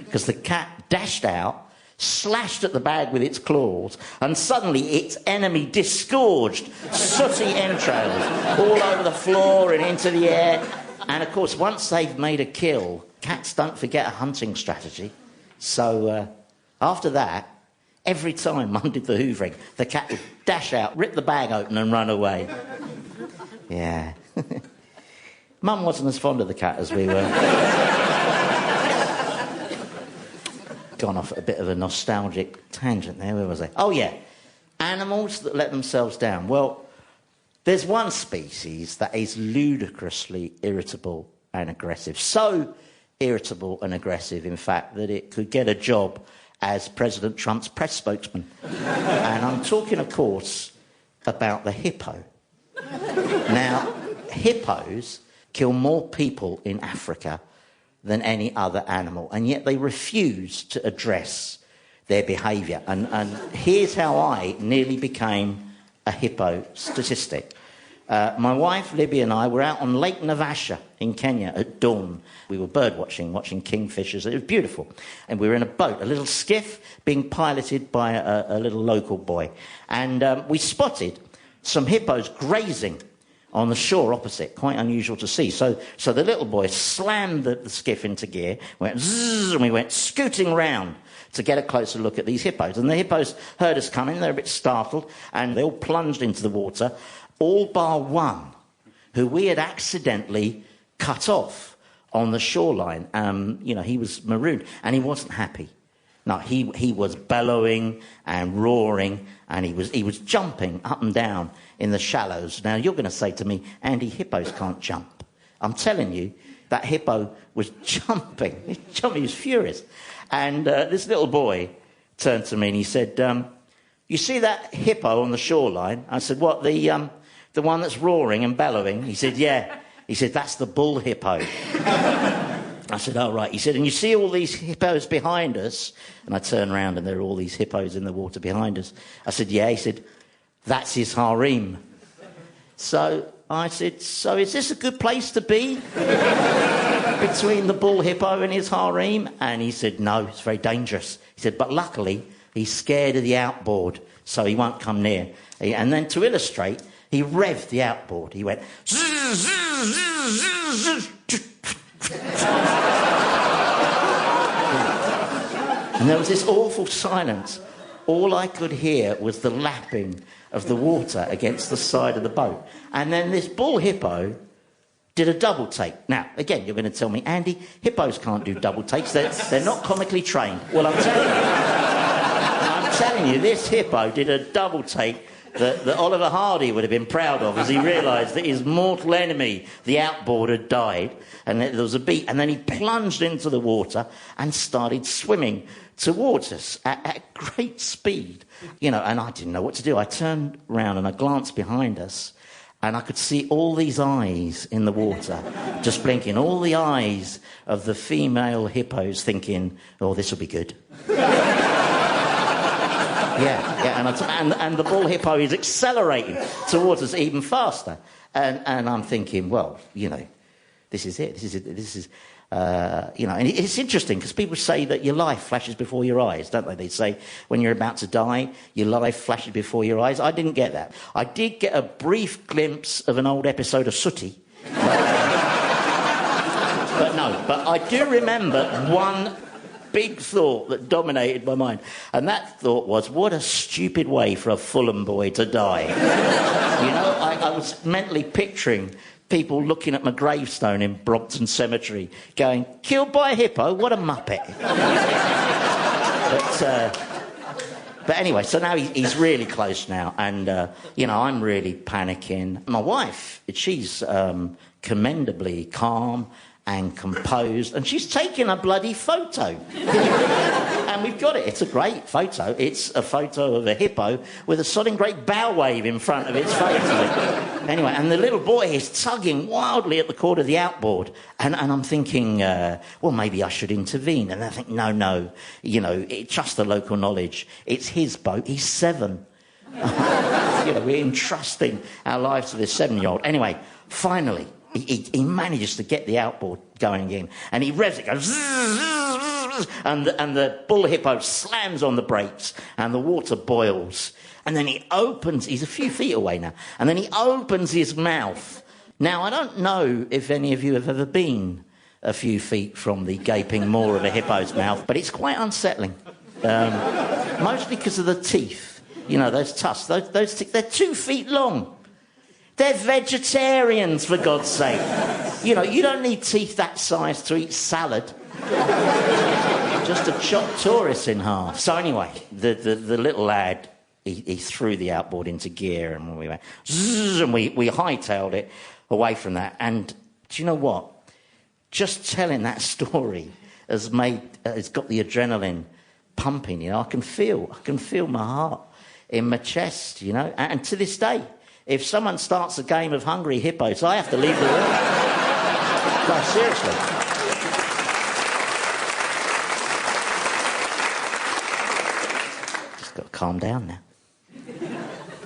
Because the cat dashed out, slashed at the bag with its claws, and suddenly its enemy disgorged sooty entrails all over the floor and into the air. And, of course, once they've made a kill, cats don't forget a hunting strategy. So, after that, every time Mum did the hoovering, the cat would dash out, rip the bag open and run away. Yeah. Mum wasn't as fond of the cat as we were. Gone off at a bit of a nostalgic tangent there. Where was I? Oh, yeah. Animals that let themselves down. Well, there's one species that is ludicrously irritable and aggressive. So irritable and aggressive, in fact, that it could get a job as President Trump's press spokesman. And I'm talking, of course, about the hippo. Now, hippos kill more people in Africa than any other animal, and yet they refuse to address their behaviour. And here's how I nearly became a hippo statistic. My wife, Libby, and I were out on Lake Naivasha in Kenya at dawn. We were bird watching kingfishers. It was beautiful. And we were in a boat, a little skiff, being piloted by a little local boy. And we spotted some hippos grazing on the shore opposite, quite unusual to see. So the little boy slammed the skiff into gear, went zzz, and we went scooting round to get a closer look at these hippos. And the hippos heard us coming, they're a bit startled, and they all plunged into the water, all bar one, who we had accidentally cut off on the shoreline. He was marooned, and he wasn't happy. No, he was bellowing and roaring, and he was jumping up and down in the shallows. Now, you're going to say to me, Andy, hippos can't jump. I'm telling you, that hippo was jumping. He was furious. And this little boy turned to me and he said, you see that hippo on the shoreline? I said, what, the one that's roaring and bellowing? He said, yeah. He said, that's the bull hippo. I said, oh, right. He said, and you see all these hippos behind us? And I turned around and there are all these hippos in the water behind us. I said, yeah. He said, that's his harem. So I said, so is this a good place to be? Between the bull hippo and his harem? And he said, no, it's very dangerous. He said, but luckily, he's scared of the outboard, so he won't come near. And then to illustrate, he revved the outboard. He went... And there was this awful silence. All I could hear was the lapping of the water against the side of the boat. And then this bull hippo did a double take. Now, again, you're going to tell me, Andy, hippos can't do double takes. They're not comically trained. Well, I'm telling you, this hippo did a double take that Oliver Hardy would have been proud of as he realised that his mortal enemy, the outboard, had died. And there was a beat. And then he plunged into the water and started swimming towards us at great speed. And I didn't know what to do. I turned round and I glanced behind us and I could see all these eyes in the water just blinking, all the eyes of the female hippos thinking, oh, this will be good. And the bull hippo is accelerating towards us even faster. And I'm thinking, well, this is it. And it's interesting because people say that your life flashes before your eyes, don't they? They say when you're about to die, your life flashes before your eyes. I didn't get that. I did get a brief glimpse of an old episode of Sooty. But I do remember one big thought that dominated my mind. And that thought was, what a stupid way for a Fulham boy to die. I was mentally picturing people looking at my gravestone in Brompton Cemetery going, killed by a hippo? What a muppet. But anyway, so now he's really close now, and, I'm really panicking. My wife, she's commendably calm and composed, and she's taking a bloody photo. And we've got it. It's a great photo. It's a photo of a hippo with a sodding great bow wave in front of its face. Anyway, and the little boy is tugging wildly at the cord of the outboard. And I'm thinking, well, maybe I should intervene. And I think, no, trust the local knowledge. It's his boat. He's 7. We're entrusting our lives to this 7-year-old. Anyway, finally, he manages to get the outboard going again, and he revs it, goes zzz, and the bull hippo slams on the brakes, and the water boils, and then he opens, he's a few feet away now, and then he opens his mouth. Now, I don't know if any of you have ever been a few feet from the gaping maw of a hippo's mouth, but it's quite unsettling, mostly because of the teeth. Those tusks, those teeth, they're 2 feet long. They're vegetarians, for God's sake. You don't need teeth that size to eat salad. Just to chop tourists in half. So anyway, the little lad, he threw the outboard into gear, and we went zzz, and we hightailed it away from that. And do you know what? Just telling that story has got the adrenaline pumping. I can feel my heart in my chest. And to this day, if someone starts a game of Hungry Hippos, I have to leave the room. No, seriously. Just got to calm down now.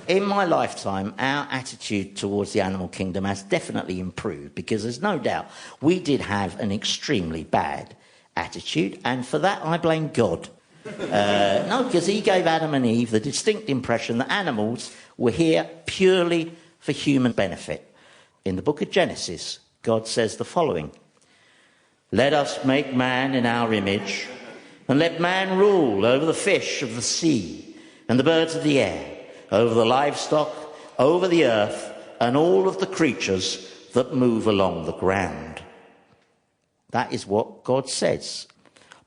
In my lifetime, our attitude towards the animal kingdom has definitely improved, because there's no doubt we did have an extremely bad attitude, and for that I blame God. No, because he gave Adam and Eve the distinct impression that animals were here purely for human benefit. In the book of Genesis, God says the following: "Let us make man in our image, and let man rule over the fish of the sea, and the birds of the air, over the livestock, over the earth, and all of the creatures that move along the ground." That is what God says.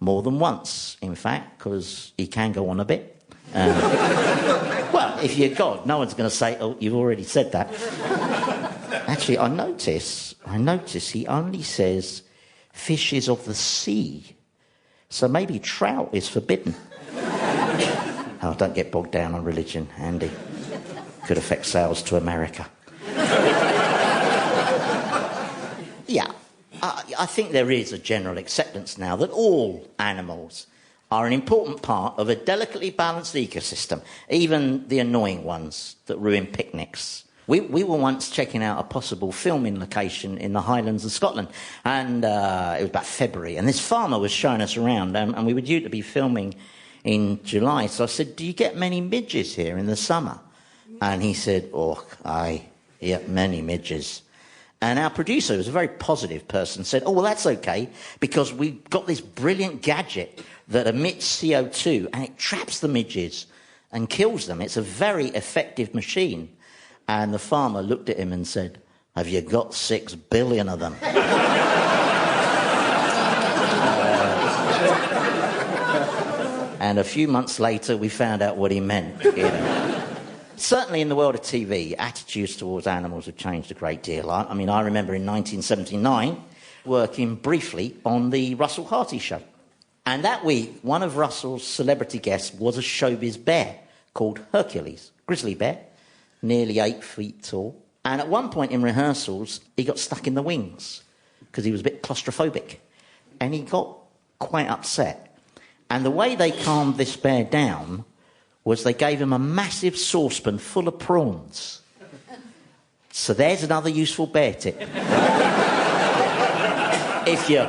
More than once, in fact, because he can go on a bit. Well, if you're God, no one's going to say, oh, you've already said that. Actually, I notice he only says fishes of the sea. So maybe trout is forbidden. Oh, don't get bogged down on religion, Andy. Could affect sales to America. Yeah. I think there is a general acceptance now that all animals are an important part of a delicately balanced ecosystem, even the annoying ones that ruin picnics. We were once checking out a possible filming location in the Highlands of Scotland, and it was about February, and this farmer was showing us around, and we were due to be filming in July. So I said, do you get many midges here in the summer? And he said, oh, aye, yeah, many midges. And our producer, who was a very positive person, said, oh, well, that's okay, because we've got this brilliant gadget that emits CO2, and it traps the midges and kills them. It's a very effective machine. And the farmer looked at him and said, have you got 6 billion of them? And a few months later, we found out what he meant. Certainly in the world of TV, attitudes towards animals have changed a great deal. I remember in 1979 working briefly on the Russell Harty show. And that week, one of Russell's celebrity guests was a showbiz bear called Hercules, grizzly bear, nearly 8 feet tall. And at one point in rehearsals, he got stuck in the wings because he was a bit claustrophobic. And he got quite upset. And the way they calmed this bear down was they gave him a massive saucepan full of prawns. So there's another useful bear tip. If your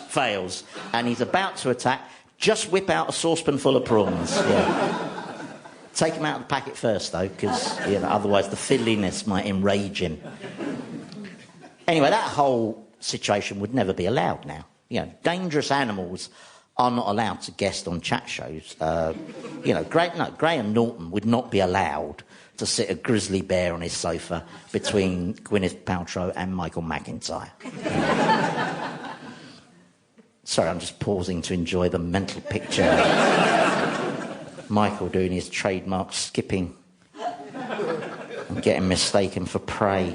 fails and he's about to attack, just whip out a saucepan full of prawns. Yeah. Take him out of the packet first, though, because otherwise the fiddliness might enrage him. Anyway, that whole situation would never be allowed now. Dangerous animals are not allowed to guest on chat shows. Graham Norton would not be allowed to sit a grizzly bear on his sofa between Gwyneth Paltrow and Michael McIntyre. Sorry, I'm just pausing to enjoy the mental picture. Michael doing his trademark skipping and getting mistaken for prey.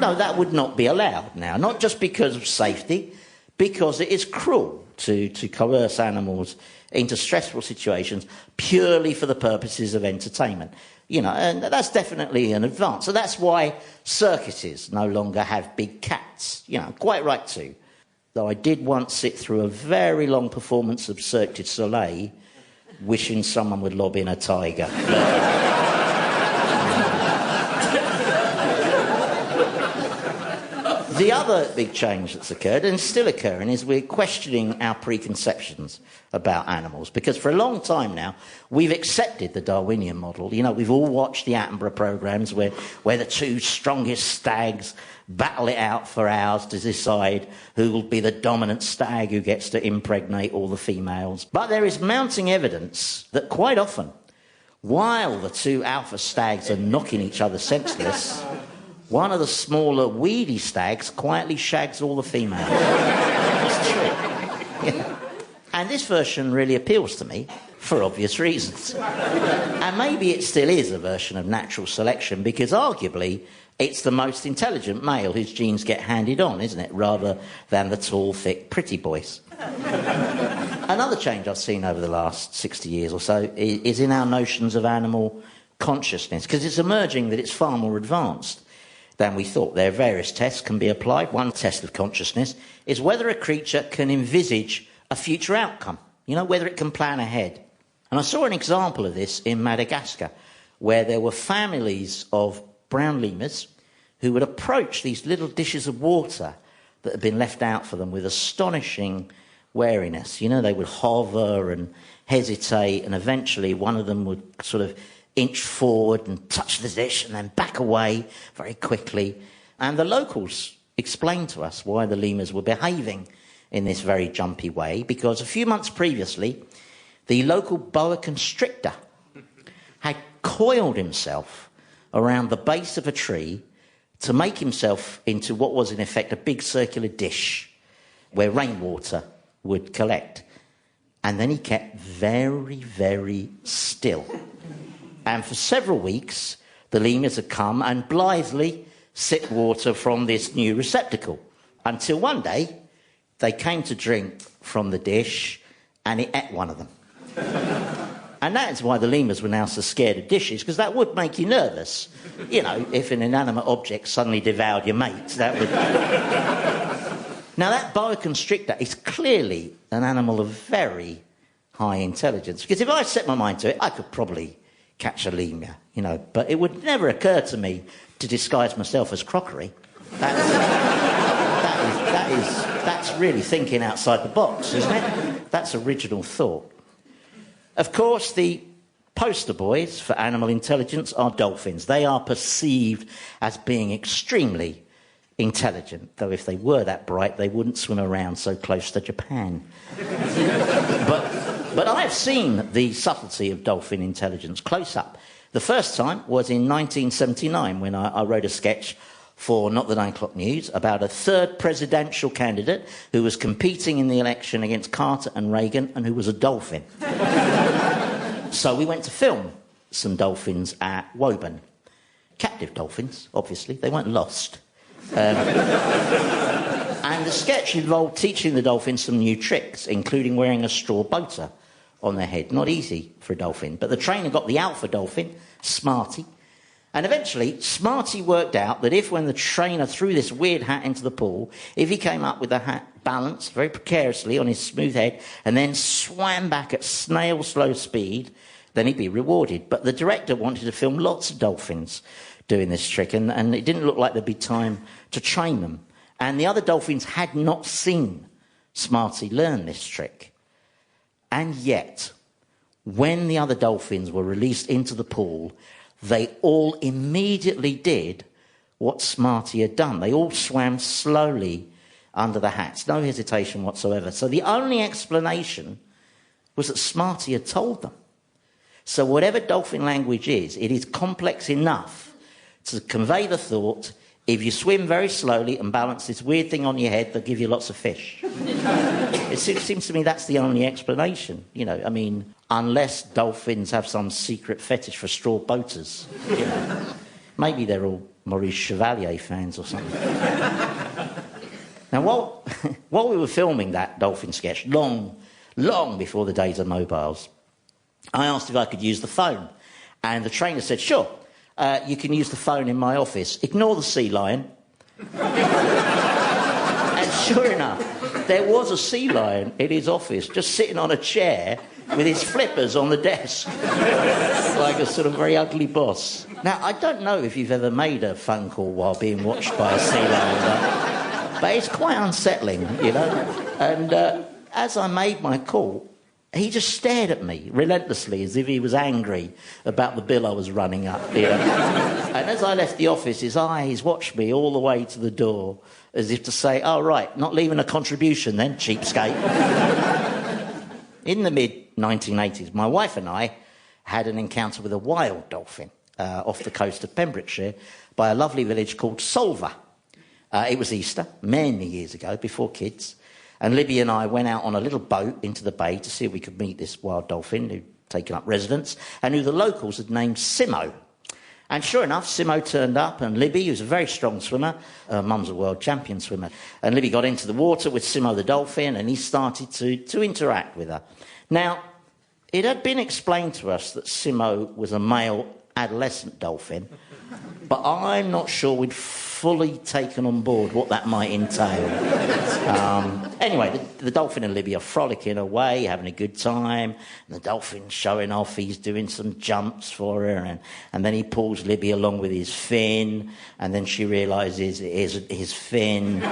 No, that would not be allowed now. Not just because of safety, because it is cruel to coerce animals into stressful situations purely for the purposes of entertainment. And that's definitely an advance. So that's why circuses no longer have big cats. Quite right too. Though I did once sit through a very long performance of Cirque du Soleil wishing someone would lob in a tiger. The other big change that's occurred, and still occurring, is we're questioning our preconceptions about animals. Because for a long time now, we've accepted the Darwinian model. We've all watched the Attenborough programmes where the two strongest stags battle it out for hours to decide who will be the dominant stag who gets to impregnate all the females. But there is mounting evidence that quite often, while the two alpha stags are knocking each other senseless, one of the smaller, weedy stags quietly shags all the females. It's true. Yeah. And this version really appeals to me for obvious reasons. And maybe it still is a version of natural selection because arguably it's the most intelligent male whose genes get handed on, isn't it? Rather than the tall, thick, pretty boys. Another change I've seen over the last 60 years or so is in our notions of animal consciousness, because it's emerging that it's far more advanced than we thought. There are various tests can be applied. One test of consciousness is whether a creature can envisage a future outcome, whether it can plan ahead. And I saw an example of this in Madagascar, where there were families of brown lemurs who would approach these little dishes of water that had been left out for them with astonishing wariness. They would hover and hesitate, and eventually one of them would sort of inch forward and touch the dish and then back away very quickly. And the locals explained to us why the lemurs were behaving in this very jumpy way, because a few months previously, the local boa constrictor had coiled himself around the base of a tree to make himself into what was in effect a big circular dish where rainwater would collect. And then he kept very, very still. And for several weeks, the lemurs had come and blithely sipped water from this new receptacle, until one day they came to drink from the dish and it ate one of them. And that is why the lemurs were now so scared of dishes, because that would make you nervous. If an inanimate object suddenly devoured your mate, that would... Now, that boa constrictor is clearly an animal of very high intelligence, because if I set my mind to it, I could probably catch a lemur, but it would never occur to me to disguise myself as crockery. That's really thinking outside the box, isn't it? That's original thought. Of course, the poster boys for animal intelligence are dolphins. They are perceived as being extremely intelligent, though if they were that bright, they wouldn't swim around so close to Japan. But I've seen the subtlety of dolphin intelligence close up. The first time was in 1979 when I wrote a sketch for Not the 9 O'Clock News about a third presidential candidate who was competing in the election against Carter and Reagan and who was a dolphin. So we went to film some dolphins at Woburn. Captive dolphins, obviously. They weren't lost. And the sketch involved teaching the dolphins some new tricks, including wearing a straw boater on their head. Not easy for a dolphin. But the trainer got the alpha dolphin, Smarty, and eventually Smarty worked out that if, when the trainer threw this weird hat into the pool, if he came up with the hat balanced very precariously on his smooth head and then swam back at snail slow speed, then he'd be rewarded. But the director wanted to film lots of dolphins doing this trick, and it didn't look like there'd be time to train them. And the other dolphins had not seen Smarty learn this trick. And yet, when the other dolphins were released into the pool, they all immediately did what Smarty had done. They all swam slowly under the hats. No hesitation whatsoever. So the only explanation was that Smarty had told them. So whatever dolphin language is, it is complex enough to convey the thought, if you swim very slowly and balance this weird thing on your head, they'll give you lots of fish. It seems to me that's the only explanation. You know, I mean, unless dolphins have some secret fetish for straw boaters. You know. Maybe they're all Maurice Chevalier fans or something. Now, while we were filming that dolphin sketch, long before the days of mobiles, I asked if I could use the phone. And the trainer said, sure, you can use the phone in my office. Ignore the sea lion. And sure enough, there was a sea lion in his office, just sitting on a chair with his flippers on the desk, like a sort of very ugly boss. Now, I don't know if you've ever made a phone call while being watched by a sea lion, but it's quite unsettling, you know. And as I made my call, he just stared at me relentlessly as if he was angry about the bill I was running up, you know. And as I left the office, his eyes watched me all the way to the door, as if to say, oh, right, not leaving a contribution then, cheapskate. In the mid-1980s, my wife and I had an encounter with a wild dolphin off the coast of Pembrokeshire by a lovely village called Solva. It was Easter, many years ago, before kids, and Libby and I went out on a little boat into the bay to see if we could meet this wild dolphin who'd taken up residence and who the locals had named Simo. And sure enough, Simo turned up, and Libby, who's a very strong swimmer, her mum's a world champion swimmer, and Libby got into the water with Simo the dolphin, and he started to interact with her. Now, it had been explained to us that Simo was a male adolescent dolphin, but I'm not sure we'd fully taken on board what that might entail. Anyway, the dolphin and Libby are frolicking away, having a good time, and the dolphin's showing off, he's doing some jumps for her, and then he pulls Libby along with his fin, and then she realises it is his fin.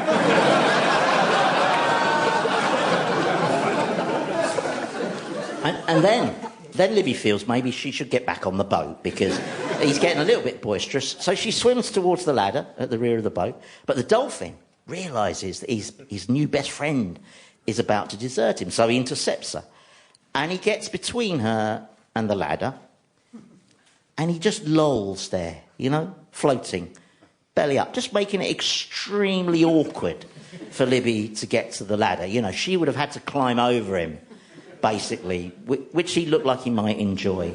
And then Libby feels maybe she should get back on the boat because he's getting a little bit boisterous. So she swims towards the ladder at the rear of the boat. But the dolphin realises that his new best friend is about to desert him. So he intercepts her. And he gets between her and the ladder. And he just lolls there, you know, floating, belly up, just making it extremely awkward for Libby to get to the ladder. You know, she would have had to climb over him, basically, which he looked like he might enjoy.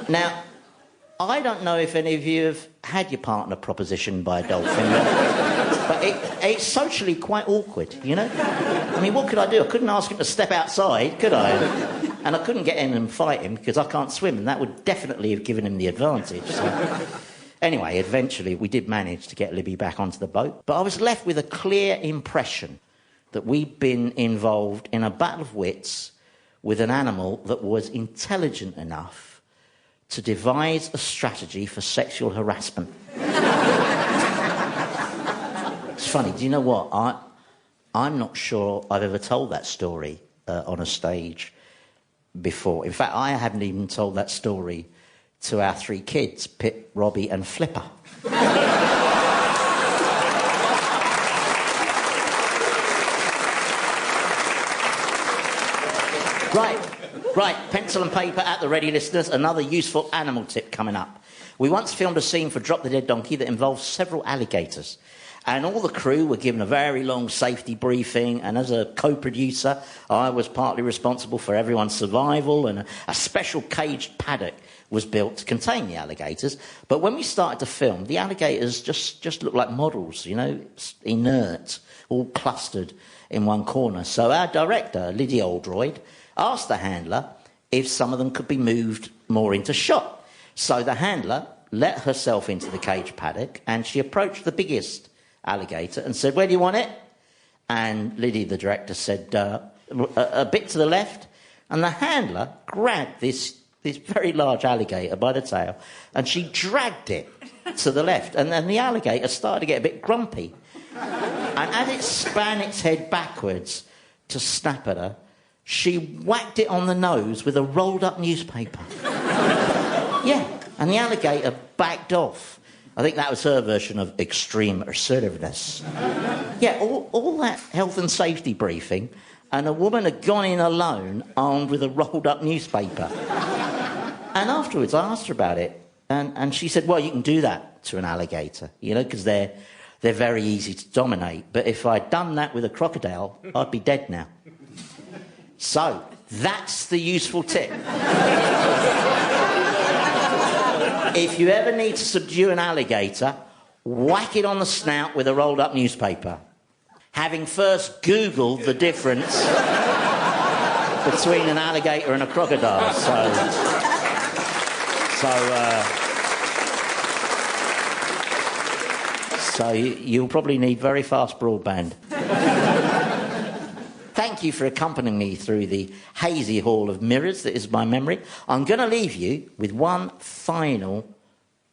Now, I don't know if any of you have had your partner propositioned by a dolphin, but it's socially quite awkward, you know? I mean, what could I do? I couldn't ask him to step outside, could I? And I couldn't get in and fight him because I can't swim, and that would definitely have given him the advantage. So. Anyway, eventually we did manage to get Libby back onto the boat, but I was left with a clear impression that we'd been involved in a battle of wits with an animal that was intelligent enough to devise a strategy for sexual harassment. It's funny, do you know what? I'm not sure I've ever told that story on a stage before. In fact, I haven't even told that story to our three kids, Pip, Robbie and Flipper. Right, pencil and paper at the ready, listeners. Another useful animal tip coming up. We once filmed a scene for Drop the Dead Donkey that involved several alligators. And all the crew were given a very long safety briefing, and as a co-producer, I was partly responsible for everyone's survival, and a special caged paddock was built to contain the alligators. But when we started to film, the alligators just looked like models, you know, inert, all clustered in one corner. So our director, Lydia Oldroyd, asked the handler if some of them could be moved more into shot. So the handler let herself into the cage paddock, and she approached the biggest alligator and said, "Where do you want it?" And Lydia, the director, said, a bit to the left. And the handler grabbed this very large alligator by the tail, and she dragged it to the left. And then the alligator started to get a bit grumpy. And as it span its head backwards to snap at her, she whacked it on the nose with a rolled-up newspaper. Yeah, and the alligator backed off I think that was her version of extreme assertiveness. Yeah, all that health and safety briefing, and a woman had gone in alone, armed with a rolled-up newspaper. And afterwards, I asked her about it, and she said, well, you can do that to an alligator, you know, because they're very easy to dominate. But if I'd done that with a crocodile, I'd be dead now. So, that's the useful tip. If you ever need to subdue an alligator, whack it on the snout with a rolled-up newspaper. Having first Googled the difference between an alligator and a crocodile. So you'll probably need very fast broadband. Thank you for accompanying me through the hazy hall of mirrors that is my memory. I'm going to leave you with one final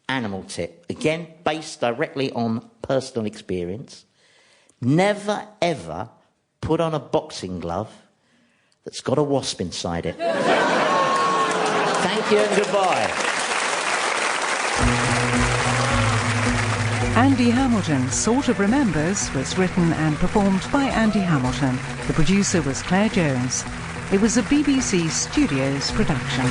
animal tip, again based directly on personal experience. Never ever put on a boxing glove that's got a wasp inside it. Thank you and goodbye. Andy Hamilton Sort of Remembers was written and performed by Andy Hamilton. The producer was Claire Jones. It was a BBC Studios production.